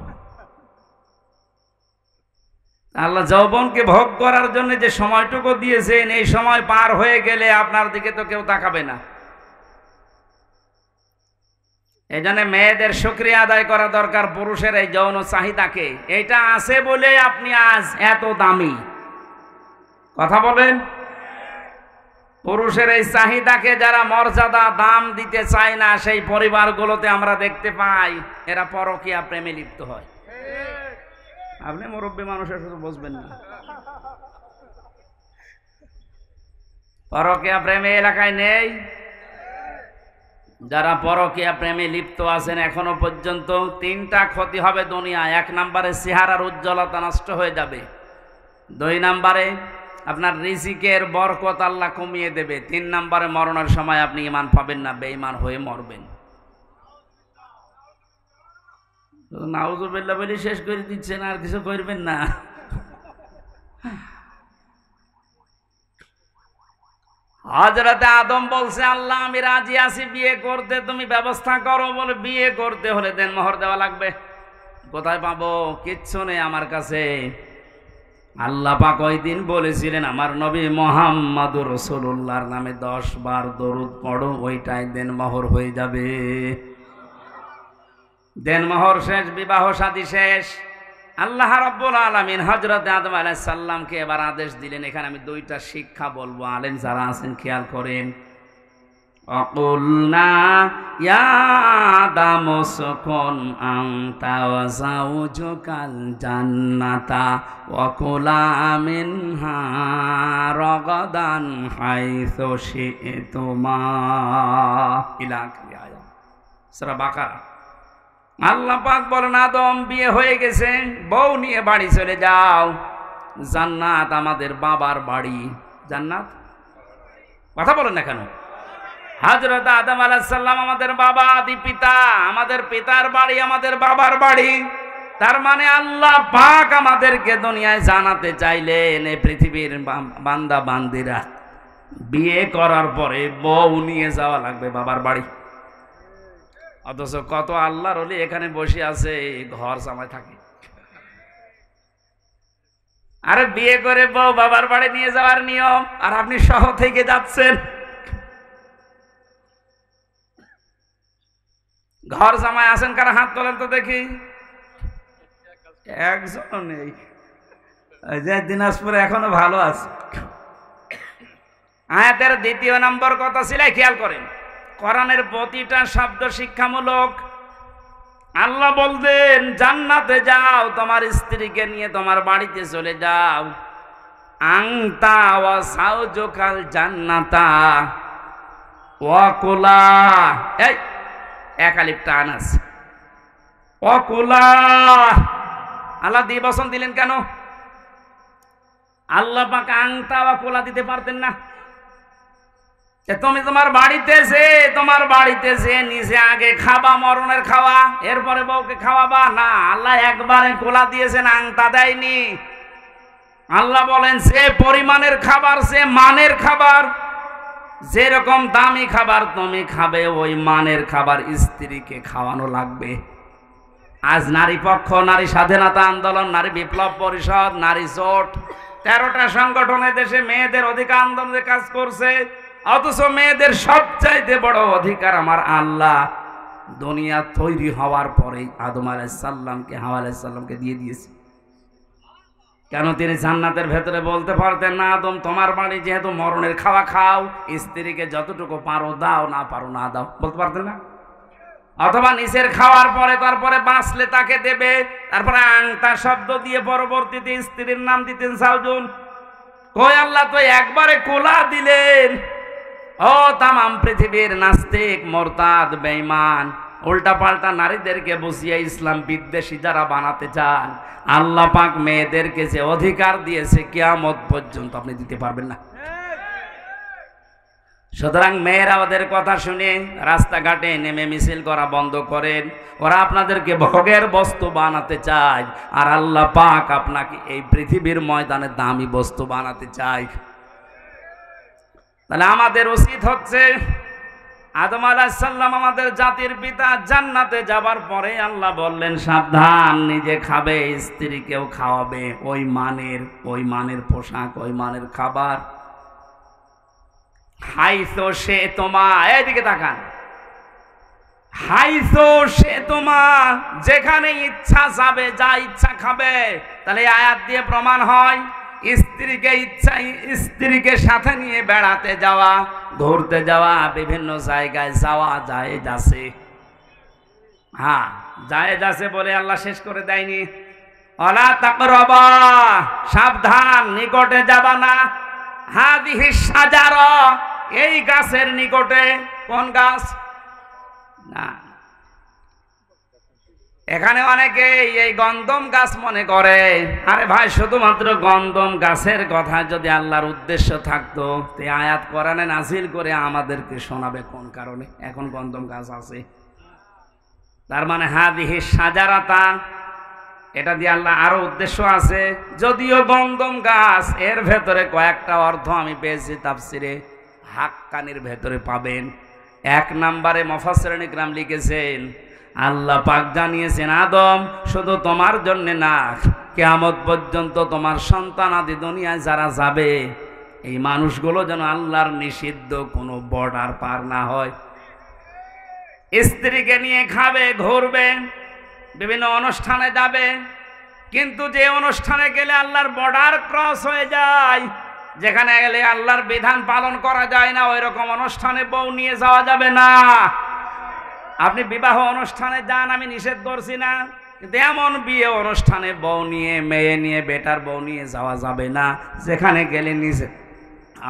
আল্লাহ যৌবনকে ভোগ করার জন্য যে সময়টুকু দিয়েছেন, এই সময় পার হয়ে গেলে আপনার দিকে তো কেউ তাকাবে না। এই জন্য মেয়েদের শুকরিয়া আদায় করা দরকার পুরুষের এই যৌন চাহিদাকে। এটা আছে বলে আপনি আজ এত দামি। কথা বলেন। পুরুষের এই চাহিদাকে যারা মর্যাদা দাম দিতে চায় না, সেই পরিবারগুলোতে আমরা দেখতে পাই এরা পরকীয়া প্রেমে লিপ্ত হয়। আপনি মুরব্বী মানুষের শুধু বুঝবেন না, পরকীয়া প্রেমে এলাকায় নেই। যারা পরকীয়া প্রেমে লিপ্ত আছেন এখনো পর্যন্ত, তিনটা ক্ষতি হবে দুনিয়া। এক নম্বরে চেহারার উজ্জ্বলতা নষ্ট হয়ে যাবে, 2 নম্বরে আপনার রিজিকের বরকত আল্লাহ কমিয়ে দেবে, 3 নম্বরে মরণের সময় আপনি ঈমান পাবেন না, বেঈমান হয়ে মরবেন। নাউজুবিল্লাহ বলে শেষ করে দিচ্ছেন, আর কিছু করবেন না। হযরতে আদম বলছে, আল্লাহ আমি রাজি আছি বিয়ে করতে, তুমি ব্যবস্থা করো। বলে বিয়ে করতে হলে দেনমোহর দেওয়া লাগবে। কোথায় পাবো? কিচ্ছু নেই আমার কাছে। আল্লাহ পাক ওই দিন বলেছিলেন, আমার নবী মুহাম্মদুর রাসূলুল্লাহর নামে 10 বার দরুদ পড়ো, ওইটাই দেনমোহর হয়ে যাবে। দেনমোহর শেষ, বিবাহ শাদী শেষ। আল্লাহ রাব্বুল আলামিন হযরতে আদম আলাইহিস সালামকে এবার আদেশ দিলেন। এখানে আমি 2টা শিক্ষা বলবো, আলেম যারা আছেন খেয়াল করেন। অকুলনা ইয়া আদাম উসকুন আনতা ওয়া যাওজুকাল জান্নাতা ওয়া কুলা মিনহা রাগাদান হাইসু শি'তুমা ইলা আখির আয়াত, সূরা বাকারা। আল্লাহ পাক বলেন, আদম বিয়ে হয়ে গেছে, বউ নিয়ে বাড়ি চলে যাও। জান্নাত আমাদের বাবার বাড়ি। জান্নাত কথা বলেন না কেন? হযরত আদম আলাইহিস সালাম আমাদের বাবা, আদি পিতা, আমাদের পিতার বাড়ি আমাদের বাবার বাড়ি। তার মানে আল্লাহ পাক আমাদেরকে দুনিয়ায় জানাতে চাইলেন, এই পৃথিবীর বান্দা বান্দিরা বিয়ে করার পরে বউ নিয়ে যাওয়া লাগবে বাবার বাড়ি। অথচ কত আল্লাহর ওলি এখানে বসে আছে, ঘর জামাই থাকে। আরে বিয়ে করে বউ বাবার বাড়ি নিয়ে যাওয়ার নিয়ম, আর আপনি সহ থেকে যাচ্ছেন। ঘর জামাই আছেন কারা? হাত তোলেন তো দেখি। একজন নেই। যে দিনাজপুরে এখনো ভালো আছে। আয়াতের দ্বিতীয় নম্বর কথা ছিল, খেয়াল করেন, কোরআনের প্রতিটা শব্দ শিক্ষামূলক। আল্লাহ বলতেন জান্নাতে যাও, তোমার স্ত্রীকে নিয়ে তোমার বাড়িতে চলে যাও। আংতা ওয়া সাউজুকাল জান্নাতা ওয়া কুলা, এই এক আলিফ টান আছে, ওয়া কুলা। আল্লাহ দ্বিবচন দিলেন কেন? আল্লাহ পাক আংতা ওয়া কুলা দিতে পারতেন না? তুমি তোমার বাড়িতে যে নিজে আগে খাবা মরণের খাওয়া, এরপরে বউকে খাওয়াবা না। আল্লাহ একবারে কোলা দিয়েছেন, আংতা দেয়নি। আল্লাহ বলেন সে পরিমাণের খাবার, সে মানের খাবার, যেরকম দামি খাবার তুমি খাবে ওই মানের খাবার স্ত্রীকে খাওয়ানো লাগবে। আজ নারী পক্ষ, নারী স্বাধীনতা আন্দোলন, নারী বিপ্লব পরিষদ, নারী জোট, 13টা সংগঠনে দেশে মেয়েদের অধিকার আন্দোলনে কাজ করছে। অথচ মেয়েদের সবচাইতে বড় অধিকার আমার আল্লাহ দুনিয়া তৈরি হওয়ার পরে আদম আলাইহিস সালামকে, হাওয়া আলাইহিস সালামকে দিয়ে দিয়েছে। কেন? তিনি জান্নাতের ভেতরে বলতে পারতেন না, আদম তোমার বাড়ি যেহেতু মরণের খাওয়া খাও, স্ত্রীকে যতটুকু পারো দাও, না পারো না দাও, বলতে পারতেন না? অথবা নিচের খাওয়ার পরে তারপরে বাঁচলে তাকে দেবে, তারপরে আংতা শব্দ দিয়ে পরবর্তীতে স্ত্রীর নাম দিতেন সাউজুন। কই আল্লাহ তো একবারে কোলা দিলেন। ও তামাম পৃথিবীর নাস্তিক, মোরতাদ, বেঈমান, উল্টা পাল্টা নারীদেরকে বসিয়ে ইসলাম বিদ্বেষী যারা বানাতে চান, আল্লাহ পাক মেয়েদেরকে যে অধিকার দিয়েছে কিয়ামত পর্যন্ত আপনি দিতে পারবেন না। সুতরাং মেয়েরা ওদের কথা শুনে রাস্তাঘাটে নেমে মিছিল করা বন্ধ করেন। ওরা আপনাদেরকে ভোগের বস্তু বানাতে চায়, আর আল্লাহ পাক আপনাকে এই পৃথিবীর ময়দানে দামি বস্তু বানাতে চায়। তাহলে আমাদের উচিত হচ্ছে, আদম আলাইহিস সালাম আমাদের জাতির পিতা, জান্নাতে যাবার পরে আল্লাহ বললেন সাবধান, নিজে খাবে, স্ত্রীকেও খাওয়াবে, ওই মানের পোশাক, ওই মানের খাবার। হাইসো সে তোমা, এইদিকে তাকান, হাইসো সে তোমা, যেখানে ইচ্ছা যাবে, যা ইচ্ছা খাবে। তাহলে আয়াত দিয়ে প্রমাণ হয় স্ত্রীকে সাথে নিয়ে বেড়াতে যাওয়া, ঘুরতে যাওয়া, বিভিন্ন জায়গায় যাওয়া জায়েজ আছে। হ্যাঁ, জায়েজ আছে বলে আল্লাহ শেষ করে দেয়নি। ওয়ালা তাকরাবা, সাবধান, নিকটে যাবা না। হাদিহি শাজারা, এই গাছের নিকটে। কোন গাছ? না, এখানে অনেকে এই গন্ধম গাছ মনে করে। আরে ভাই, শুধুমাত্র গন্ধম গাছের কথা যদি আল্লাহর উদ্দেশ্য থাকতো, তে আয়াত কোরআনে নাযিল করে আমাদেরকে শোনাবে কোন কারণে এখন গন্ধম গাছ আছে। তার মানে হাদিহি শাজারাতা, এটা দিয়ে আল্লাহ আরো উদ্দেশ্য আছে। যদিও গন্ধম গাছ, এর ভেতরে কয়েকটা অর্থ আমি পেয়েছি তাফসিরে, হাক্কানির ভেতরে পাবেন। 1 নম্বরে মুফাসসিরিন ইকরাম লিখেছেন, আল্লাহ পাক জানিয়েছেন আদম শুধু তোমার জন্য না, কিয়ামত পর্যন্ত তোমার সন্তান আদি দুনিয়ায় যারা যাবে, এই মানুষগুলো যেন আল্লাহর নিষিদ্ধ কোনো বর্ডার পার না হয়। স্ত্রীকে নিয়ে খাবে, ঘুরবে, বিভিন্ন অনুষ্ঠানে যাবে, কিন্তু যে অনুষ্ঠানে গেলে আল্লাহর বর্ডার ক্রস হয়ে যায়, যেখানে গেলে আল্লাহর বিধান পালন করা যায় না, ওই রকম অনুষ্ঠানে বউ নিয়ে যাওয়া যাবে না। আপনি বিবাহ অনুষ্ঠানে যান, আমি নিষেধ করছি না, কিন্তু এমন বিয়ে অনুষ্ঠানে বউ নিয়ে, মেয়ে নিয়ে, বেটার বউ নিয়ে যাওয়া যাবে না, যেখানে গেলে নিজে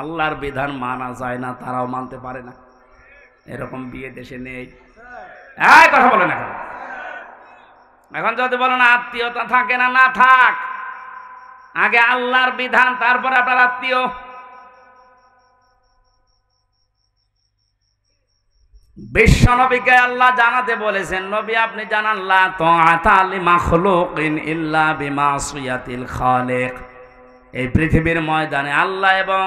আল্লাহর বিধান মানা যায় না, তারাও মানতে পারে না। এরকম বিয়ে দেশে নেই। কথা বলেন এখন যদি বলেন আত্মীয়তা থাকে না, না থাক, আগে আল্লাহর বিধান, তারপরে আপনার আত্মীয়। বিশ্ব নবীকে আল্লাহ জানাতে বলেছেন, নবী আপনি জানান লা তাআতা লিমাখলুকিন ইল্লা বিমাসিয়াতিল খালিক। এই পৃথিবীর ময়দানে আল্লাহ এবং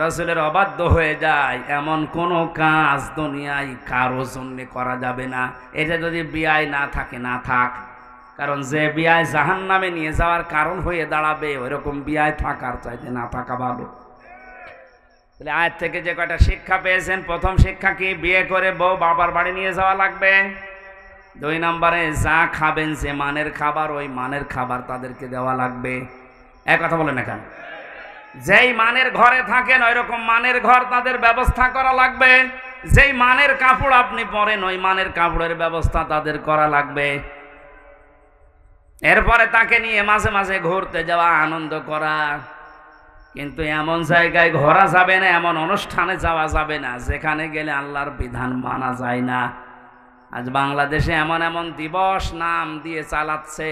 রাসূলের অবাধ্য হয়ে যায় এমন কোনো কাজ দুনিয়ায় কারো জন্য করা যাবে না। এটা যদি বিয়ায় না থাকে, না থাক, কারণ যে বিয়ায় জাহান্নামে নিয়ে যাওয়ার কারণ হয়ে দাঁড়াবে, ওইরকম বিয়ায় থাকার চাইতে না থাকা ভালো। তাহলে আয়াত থেকে যে কয়টা শিক্ষা পেয়েছেন, প্রথম শিক্ষা কি? বিয়ে করে বউ বাবার বাড়ি নিয়ে যাওয়া লাগবে। 2 নম্বরে যা খাবেন, যে মানের খাবার, ওই মানের খাবার তাদেরকে দেওয়া লাগবে। এক কথা বলেন না কেন? যেই মানের ঘরে থাকেন ওই রকম মানের ঘর তাদের ব্যবস্থা করা লাগবে। যেই মানের কাপড় আপনি পরেন ওই মানের কাপড়ের ব্যবস্থা তাদের করা লাগবে। এরপরে তাকে নিয়ে মাঝে মাঝে ঘুরতে যাওয়া, আনন্দ করা। কিন্তু এমন জায়গায় ঘোরা যাবে না, এমন অনুষ্ঠানে যাওয়া যাবে না যেখানে গেলে আল্লাহর বিধান মানা যায় না। আজ বাংলাদেশে এমন এমন দিবস নাম দিয়ে চালাচ্ছে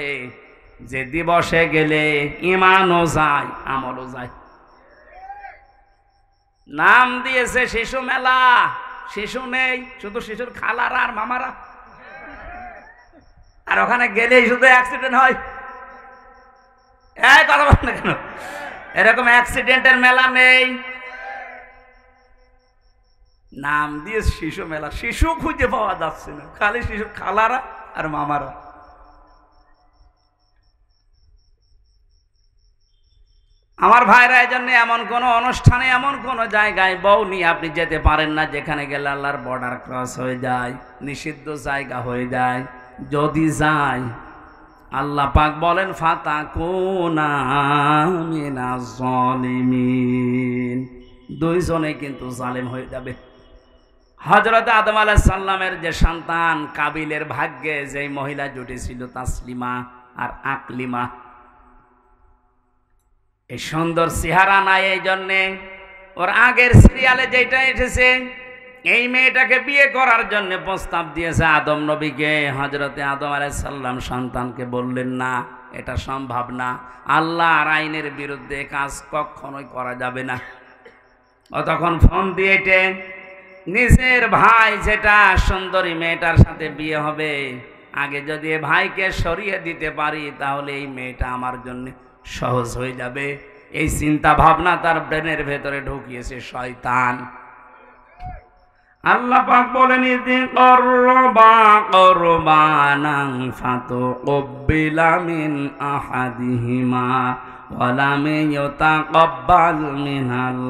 যে দিবসে গেলে ইমানও যায়, আমলও যায়। নাম দিয়েছে শিশু মেলা, শিশু নেই, শুধু শিশুর খালারা আর মামারা। আর ওখানে গেলেই শুধু অ্যাক্সিডেন্ট হয়। এই কথা বল না কেন? এরকম অ্যাক্সিডেন্টের মেলা নেই। নাম দিয়ে শিশু মেলা, শিশু খুঁজে পাওয়া যাচ্ছে না, খালি শিশুর খালারা আর মামারা। আমার ভাইরা, এই জন্য এমন কোন অনুষ্ঠানে, এমন কোন জায়গায় বউ নিয়ে আপনি যেতে পারেন না যেখানে গেলে আল্লাহর বর্ডার ক্রস হয়ে যায়, নিষিদ্ধ জায়গা হয়ে যায়। যদি যায়, আল্লাহ পাক বলেন ফাতাকুনা মিনাজ জালিমিন, দুইজনে কিন্তু জালেম হয়ে যাবে। হযরত আদম আলাইহিস সালামের যে সন্তান কাবিলের ভাগ্যে যেই মহিলা জুটেছিল, তাসলিমা আর আকলিমা, এই সুন্দর চেহারা নাই, এই জন্যে ওর আগের সিরিয়ালে যেটা এসেছে, এই মেয়েটাকে বিয়ে করার জন্য প্রস্তাব দিয়েছে আদম নবীকে। হযরতে আদম আলাইহিস সালাম সন্তানকে বললেন না, এটা সম্ভব না, আল্লাহর আইনের বিরুদ্ধে কাজ কখনোই করা যাবে না। ও তখন ফোন দিয়েছে নিজের ভাই যেটা সুন্দরী মেয়েটার সাথে বিয়ে হবে, আগে যদি ভাইকে সরিয়ে দিতে পারি তাহলে এই মেয়েটা আমার জন্য সহজ হয়ে যাবে। এই চিন্তা ভাবনা তার ব্রেনের ভেতরে ঢুকিয়েছে শয়তান। আল্লাহ পাক বলেন ইযি করবা কুরবানান ফাতুকবিলা মিন আহাদিহিমা ওয়া লাম ইউতাকাব্বাল মিনাল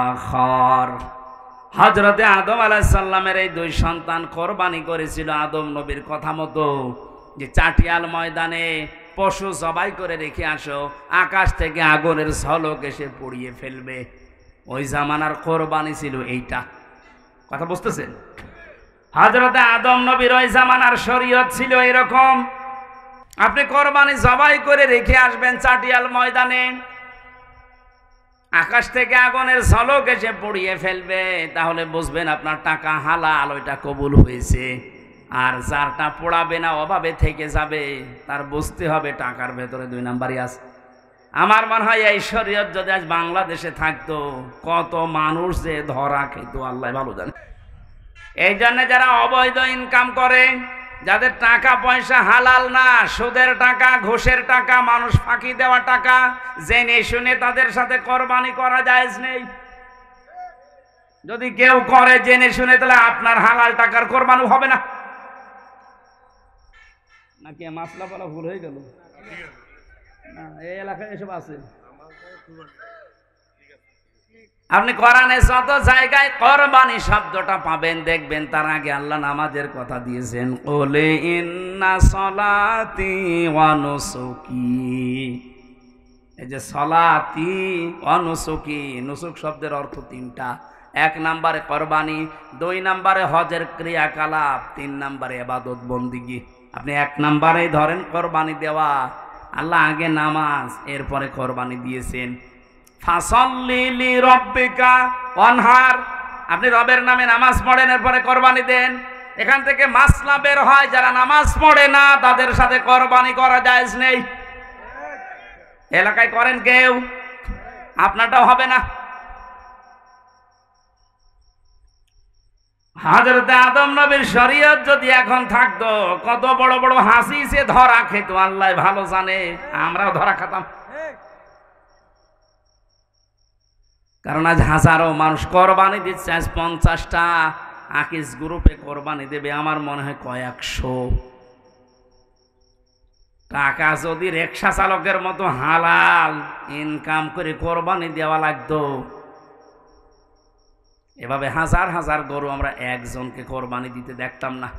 আখার। হযরতে আদম আলাইহিস সালামের এই দুই সন্তান কোরবানি করেছিল আদম নবীর কথা মতো, যে চাটিয়াল ময়দানে পশু জবাই করে রেখে আসো, আকাশ থেকে আগুনের ঝলক এসে পুড়িয়ে ফেলবে। ওই জামানার কোরবানি ছিল এইটা। কথা বুঝতেছেন? হযরতে আদম নবীর ওই জামানার শরীয়ত ছিল এরকম, আপনি কোরবানি জবাই করে রেখে আসবেন চাটিয়াল ময়দানে, আকাশ থেকে আগুনের ঝলক এসে পুড়িয়ে ফেলবে, তাহলে বুঝবেন আপনার টাকা হালাল, ওইটা কবুল হয়েছে। আর যারটা পোড়াবে না, অভাবে থেকে যাবে, তার বুঝতে হবে টাকার ভেতরে 2 নাম্বারই আছে। আমার মনে হয় এই শরীয়ত যদি আজ বাংলাদেশে থাকতো, কত মানুষ যে ধরা খেত আল্লাহ ভালো জানে। এই জন্য যারা অবৈধ ইনকাম করে, যাদের টাকা পয়সা হালাল না, সুদের টাকা, ঘুষের টাকা, মানুষ ফাঁকি দেওয়া টাকা, জেনে শুনে তাদের সাথে কোরবানি করা জায়েজ নেই। যদি কেউ করে জেনে শুনে, তাহলে আপনার হালাল টাকার কোরবানি হবে না। নাকি মাসলা বলা ভুল হয়ে গেল? না, এই এলাকায় এসব আছে। আপনি কোরআনে যত জায়গায় কোরবানি শব্দটা পাবেন, দেখবেন তার আগে আল্লাহ নামাজের কথা দিয়েছেন, ওলে ইন্না সলাতি ওয়া নুসুকি। এই যে সলাতি ওয়া নুসুকি, নুসুক শব্দের অর্থ 3টা। 1 নম্বরে কোরবানি, 2 নম্বরে হজের ক্রিয়াকলাপ, 3 নম্বরে ইবাদত বন্দিগি। আপনি 1 নম্বরেই ধরেন কোরবানি দেওয়া। আল্লাহ আগে নামাজ, এরপরে কোরবানি দিয়েছেন। ফাসাল্লি লিরাব্বিকা ওয়ানহার, আপনি রবের নামে নামাজ পড়েন, এরপরে কোরবানি দেন। এখান থেকে মাসলা বের হয়, যারা নামাজ পড়ে না তাদের সাথে কোরবানি করা জায়েজ নেই। এলাকায় করেন কেউ, আপনারটাও হবে না। হযরতে আদম নবীর শরীয়ত যদি এখন থাকতো, কত বড় বড় হাসি সে ধরা খেত আল্লাহ ভালো জানে, আমরাও ধরা খেতাম। কারণ আজ হাজারো মানুষ কোরবানি দিচ্ছে। আজ 50টা আকিস গ্রুপে কোরবানি দেবে, আমার মনে হয় কয়েকশো। টাকা যদি রিকশা চালকের মতো হালাল ইনকাম করে কোরবানি দেওয়া লাগতো, এভাবে হাজার হাজার গরু আমরা একজনকে কোরবানি দিতে দেখতাম না।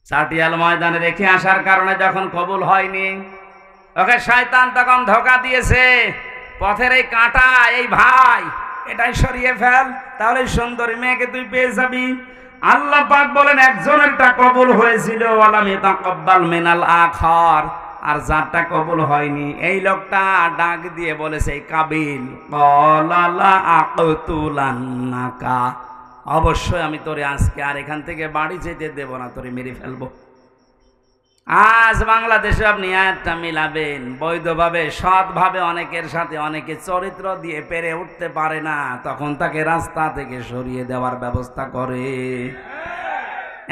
চাটিয়াল ময়দানে রেখে আসার কারণে যখন কবুল হয়নি, ওকে শয়তান তখন ধোঁকা দিয়েছে, পথের এই কাঁটা, এই ভাই এটাই সরিয়ে ফেল, তাহলে সুন্দরী মেয়েকে তুই পেয়ে যাবি। আল্লাহ পাক বলেন একজনেরটা কবুল হয়েছিল, ওয়ালাম ইয়াতাকাব্বাল মিনাল আখার, আর যারটা কবুল হয়নি এই লোকটা ডাক দিয়ে বলেছে কাবিল, ক্বালা লা আকতুলান্নাকা, অবশ্যই আমি তোরে আজকে আর এখান থেকে বাড়ি যেতে দেব না, তোরে মেরে ফেলবো। আজ বাংলাদেশে আপনি আয়াতটা মিলাবেন বৈধভাবে, সৎভাবে, অনেকের সাথে অনেকে চরিত্র দিয়ে পেরে উঠতে পারে না, তখন তাকে রাস্তা থেকে সরিয়ে দেওয়ার ব্যবস্থা করে।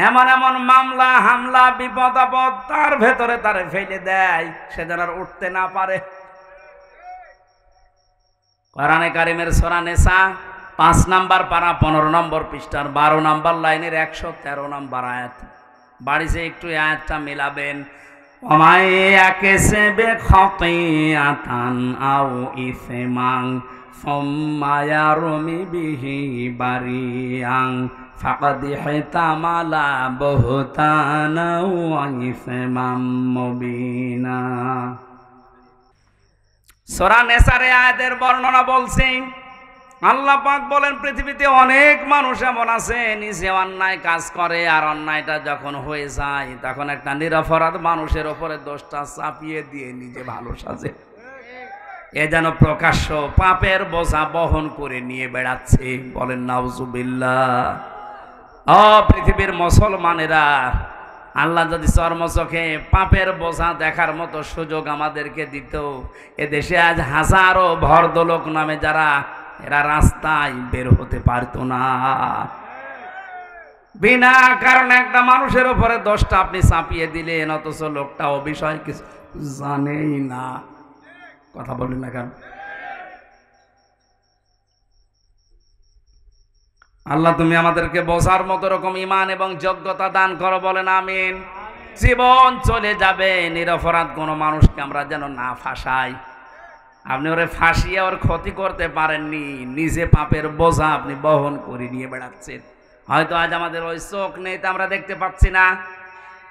এমন এমন মামলা হামলা বিপদ আপদ তার ভেতরে তারে ফেলে দেয়, সে যেন আর উঠতে না পারে। কোরআনে কারিমের সূরা নিসা 5 নম্বর পারা 15 নম্বর পৃষ্ঠার 12 নম্বর লাইনের 113 নম্বর আয়াত। বাড়িতে একটু আয়াতটা মিলাবেন। ওমাই ইয়াকসিবু খাতিয়াতান আও ইসমান সুম্মা ইয়ারমি বিহি বারিয়ান ফাকাদ ইহতামালা বুহতানা ওয়া ইসমান মুবিনা। সূরা নিসার আয়াতের বর্ণনা বলছি। আল্লাহ পাক বলেন পৃথিবীতে অনেক মানুষ এমন আছে নিজে অন্যায় কাজ করে, আর অন্যায়টা যখন হয়ে যায় তখন একটা নিরপরাধ মানুষের ওপরে দোষটা চাপিয়ে দিয়ে নিজে ভালো সাজে। এ যেন প্রকাশ্য পাপের বোঝা বহন করে নিয়ে বেড়াচ্ছে, বলেন নাউজুবিল্লাহ। ও পৃথিবীর মুসলমানেরা, আল্লাহ যদি চর্মচোখে পাপের বোঝা দেখার মতো সুযোগ আমাদেরকে দিত, এদেশে আজ হাজারো ভদ্রলোক নামে যারা এরা রাস্তায় বের হতে পারতো না। বিনা কারণে একটা মানুষের উপরে দোষটা আপনি চাপিয়ে দিলেন, অথচ লোকটা ও বিষয় কিছু জানেই না। কথা বলেন না কেন? আল্লাহ তুমি আমাদেরকে বোঝার মতো রকম ঈমান এবং যোগ্যতা দান করো, বলেন আমিন। জীবন চলে যাবে, নিরপরাধ কোনো মানুষকে আমরা যেন না ফাঁসাই। আপনি ওরে ফাঁসিয়ে ওর ক্ষতি করতে পারেননি, নিজে পাপের বোঝা আপনি বহন করে নিয়ে বেড়াচ্ছেন। হয়তো আজ আমাদের ওই চোখ নেই, তা আমরা দেখতে পাচ্ছি না।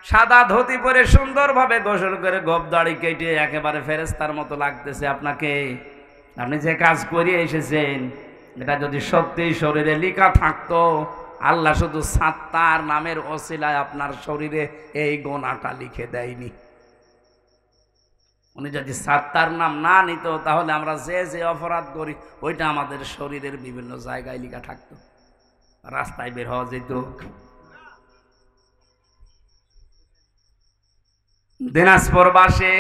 সাদা ধুতি পরে সুন্দরভাবে গোসল করে গোপ দাড়ি কেটে একেবারে ফেরেশতার মতো লাগতেছে আপনাকে। আপনি যে কাজ করিয়ে এসেছেন এটা যদি সত্যি শরীরে লেখা থাকতো, আল্লাহ শুধু সাত্তার নামের ওসিলায় আপনার শরীরে এই গোনাটা লিখে দেয়নি। উনি যদি সাত্তার নাম না নিত তাহলে আমরা যে যে অপরাধ করি ওইটা আমাদের শরীরের বিভিন্ন জায়গায় লেখা থাকতো, রাস্তায় বের হওয়া যেত। দিনাজপুরবাসী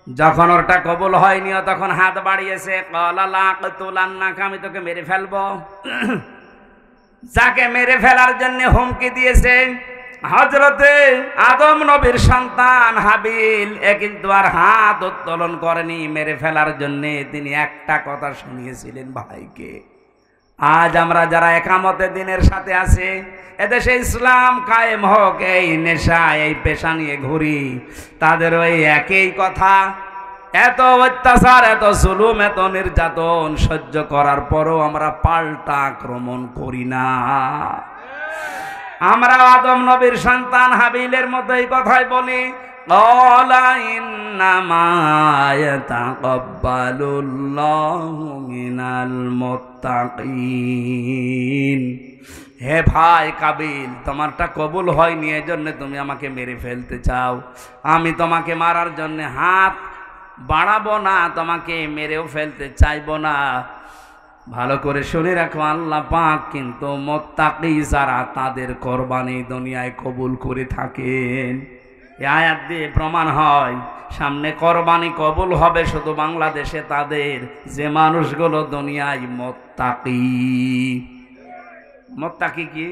যখন ওরটা কবুল হয়নি তখন হাত বাড়িয়েছে, ক্বালা লা আকতুলান্নাকা, আমি তোকে মেরে ফেলবো। যাকে মেরে ফেলার জন্য হুমকি দিয়েছে হযরতে আদম নবীর সন্তান হাবিল, এ কিন্তু আর হাত উত্তোলন করেনি মেরে ফেলার জন্য, তিনি একটা কথা শুনিয়েছিলেন ভাইকে। আজ আমরা যারা একামতে দিনের সাথে আছি, এদেশে ইসলাম কায়েম হোক, এই নেশা এই পেশা নিয়ে ঘুরি, তাদের ওই একই কথা। এত অত্যাচার, এত জুলুম, এত নির্যাতন সহ্য করার পরও আমরা পাল্টা আক্রমণ করি না। আমরা আদম নবীর সন্তান হাবিলের মতো এই কথাই বলি, ক্বালা ইন্নামা ইয়াতাকাব্বালুল্লাহু মিনাল মুত্তাকিন। হে ভাই কাবিল, তোমারটা কবুল হয়নি, এজন্য তুমি আমাকে মেরে ফেলতে চাও। আমি তোমাকে মারার জন্য হাত বাড়াবো না, তোমাকে মেরেও ফেলতে চাইবো না। ভালো করে শুনে রাখো, আল্লাহ পাক কিন্তু মুত্তাকি যারা তাদের কোরবানি দুনিয়ায় কবুল করে থাকেন। এই আয়াত দিয়ে প্রমাণ হয় সামনে কোরবানি কবুল হবে শুধু বাংলাদেশে তাদের, যে মানুষগুলো দুনিয়ায় মুত্তাকি। মুত্তাকি কি?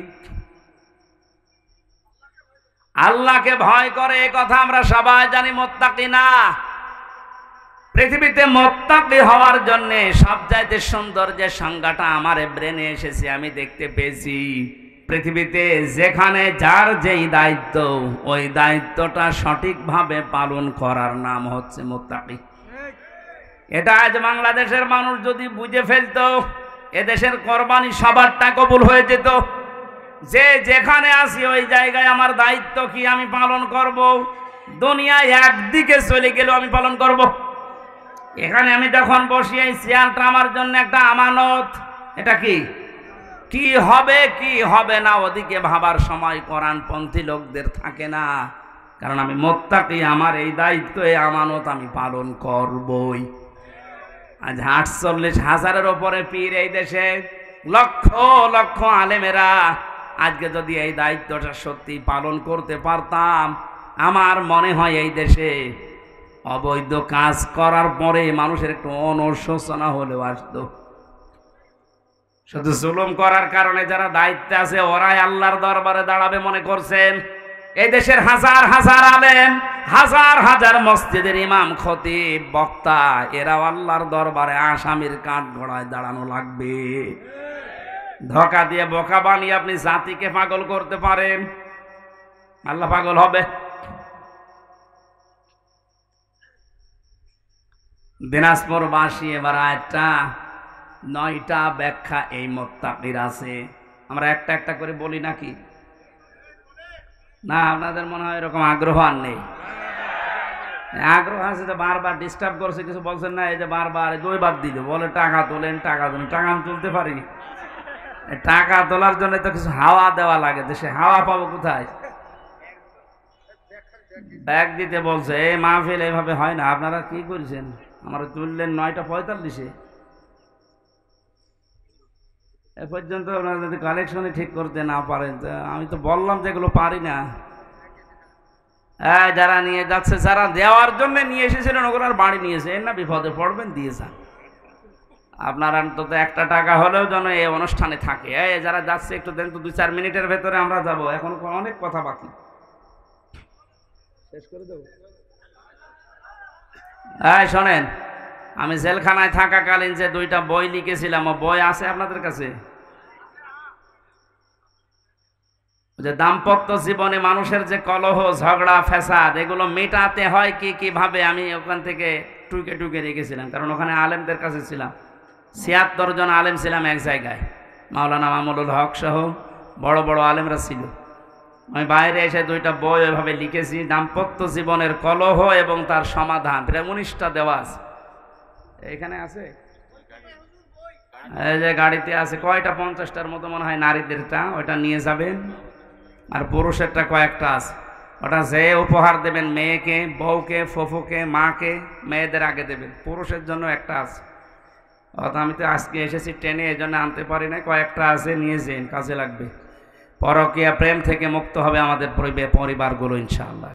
আল্লাহকে ভয় করে, এই কথা আমরা সবাই জানি। মুত্তাকি না, পৃথিবীতে মুত্তাকি হওয়ার জন্য সবচাইতে সুন্দর যে সংজ্ঞাটা আমার ব্রেনে এসেছে, আমি দেখতে পেয়েছি, পৃথিবীতে যেখানে যার যেই দায়িত্ব, ওই দায়িত্বটা সঠিকভাবে পালন করার নাম হচ্ছে মুত্তাকি। এটা আজ বাংলাদেশের মানুষ যদি বুঝে ফেলতো, এদেশের কোরবানি সবারটা কবুল হয়ে যেত। যে যেখানে আসি ওই জায়গায় আমার দায়িত্ব কি আমি পালন করব। দুনিয়ায় একদিকে চলে গেলেও আমি পালন করব। এখানে আমি যখন বসি এই চেয়ারটা আমার জন্য একটা আমানত। এটা কি হবে কি হবে না ওদিকে ভাবার সময় কোরআনপন্থী লোকদের থাকে না। কারণ আমি মুত্তাকি, আমার এই দায়িত্ব, এই আমানত আমি পালন করবই। আজ 48,000-এর ওপরে পীর এই দেশে, লক্ষ লক্ষ আলেমেরা। আজকে যদি এই দায়িত্বটা সত্যি পালন করতে পারতাম, আমার মনে হয় এই দেশে অবৈধ কাজ করার পরে মানুষের একটু অনুশোচনা হলেও আসতো। শুধু জুলুম করার কারণে যারা দায়িত্বে আছে ওরাই আল্লাহর দরবারে দাঁড়াবে মনে করছেন? এই দেশের হাজার হাজার আলেম, হাজার হাজার মসজিদের ইমাম, খতিব, বক্তা, এরাও আল্লাহর দরবারে আসামির কাঠ গড়ায় দাঁড়ানো লাগবে। ধোঁকা দিয়ে বোকা বানিয়ে আপনি জাতিকে পাগল করতে পারেন, আল্লাহ পাগল হবে? দিনাজপুরবাসী এবার একটা 9টা ব্যাখ্যা এই মুত্তাকির আছে। আমরা একটা একটা করে বলি নাকি? না, আপনাদের মনে হয় এরকম আগ্রহ আর নেই। আগ্রহ আছে তো, বারবার ডিস্টার্ব করছে, কিছু বলছেন না। এই যে বারবার 2বার দিল, বলে টাকা তোলেন টাকা তোলেন। টাকা আমি তুলতে পারি? টাকা তোলার জন্য তো কিছু হাওয়া দেওয়া লাগে, দেশে হাওয়া পাবো কোথায়? ব্যাগ দিতে বলছে। এই মাহফিল এইভাবে হয় না। আপনারা কি করেছেন? আমরা তুললেন 9:45-এ। এ পর্যন্ত আপনারা যদি কালেকশনে ঠিক করতে না পারেন, আমি তো বললাম যে এগুলো পারি না। হ্যাঁ, যারা নিয়ে যাচ্ছে, যারা দেওয়ার জন্য নিয়ে এসেছিলেন ওগুলো আর বাড়ি নিয়েছে না, বিপদে পড়বেন, দিয়ে যান। আপনার অন্তত 1 টাকা হলেও যেন এই অনুষ্ঠানে থাকে। এই যারা যাচ্ছে একটু দেন তো, 2-4 মিনিটের ভেতরে আমরা যাব, এখন অনেক কথা বাকি। শেষ করে দেব। হ্যাঁ শোনেন, আমি জেলখানায় থাকাকালীন যে 2টা বই লিখেছিলাম, ও বই আছে আপনাদের কাছে? যে দাম্পত্য জীবনে মানুষের যে কলহ, ঝগড়া, ফ্যাসাদ, এগুলো মেটাতে হয় কিভাবে, আমি ওখান থেকে টুকে টুকে রেখেছিলাম। কারণ ওখানে আলেমদের কাছে ছিলাম, 76 জন আলেম ছিলাম এক জায়গায়। মাওলানা মামুনুল হক সহ বড় বড় আলেমরা ছিল। আমি বাইরে এসে 2টা বই ওইভাবে লিখেছি, দাম্পত্য জীবনের কলহ এবং তার সমাধান। প্রায় 19টা দেওয়া আছে। এখানে আছে, এই যে গাড়িতে আছে। কয়টা? 50টার মতো মনে হয় নারীদেরটা, ওইটা নিয়ে যাবেন। আর পুরুষেরটা কয়েকটা আছে। ওটা যে উপহার দেবেন মেয়েকে, বউকে, ফুফুকে, মাকে, মেয়েদের আগে দেবেন। পুরুষের জন্য একটা আছে। অর্থাৎ আমি তো আজকে এসেছি ট্রেনে, এই জন্য আনতে পারি না। কয়েকটা আছে, নিয়ে যেন, কাজে লাগবে। পরকীয়া প্রেম থেকে মুক্ত হবে আমাদের পরিবারগুলো ইনশাআল্লাহ।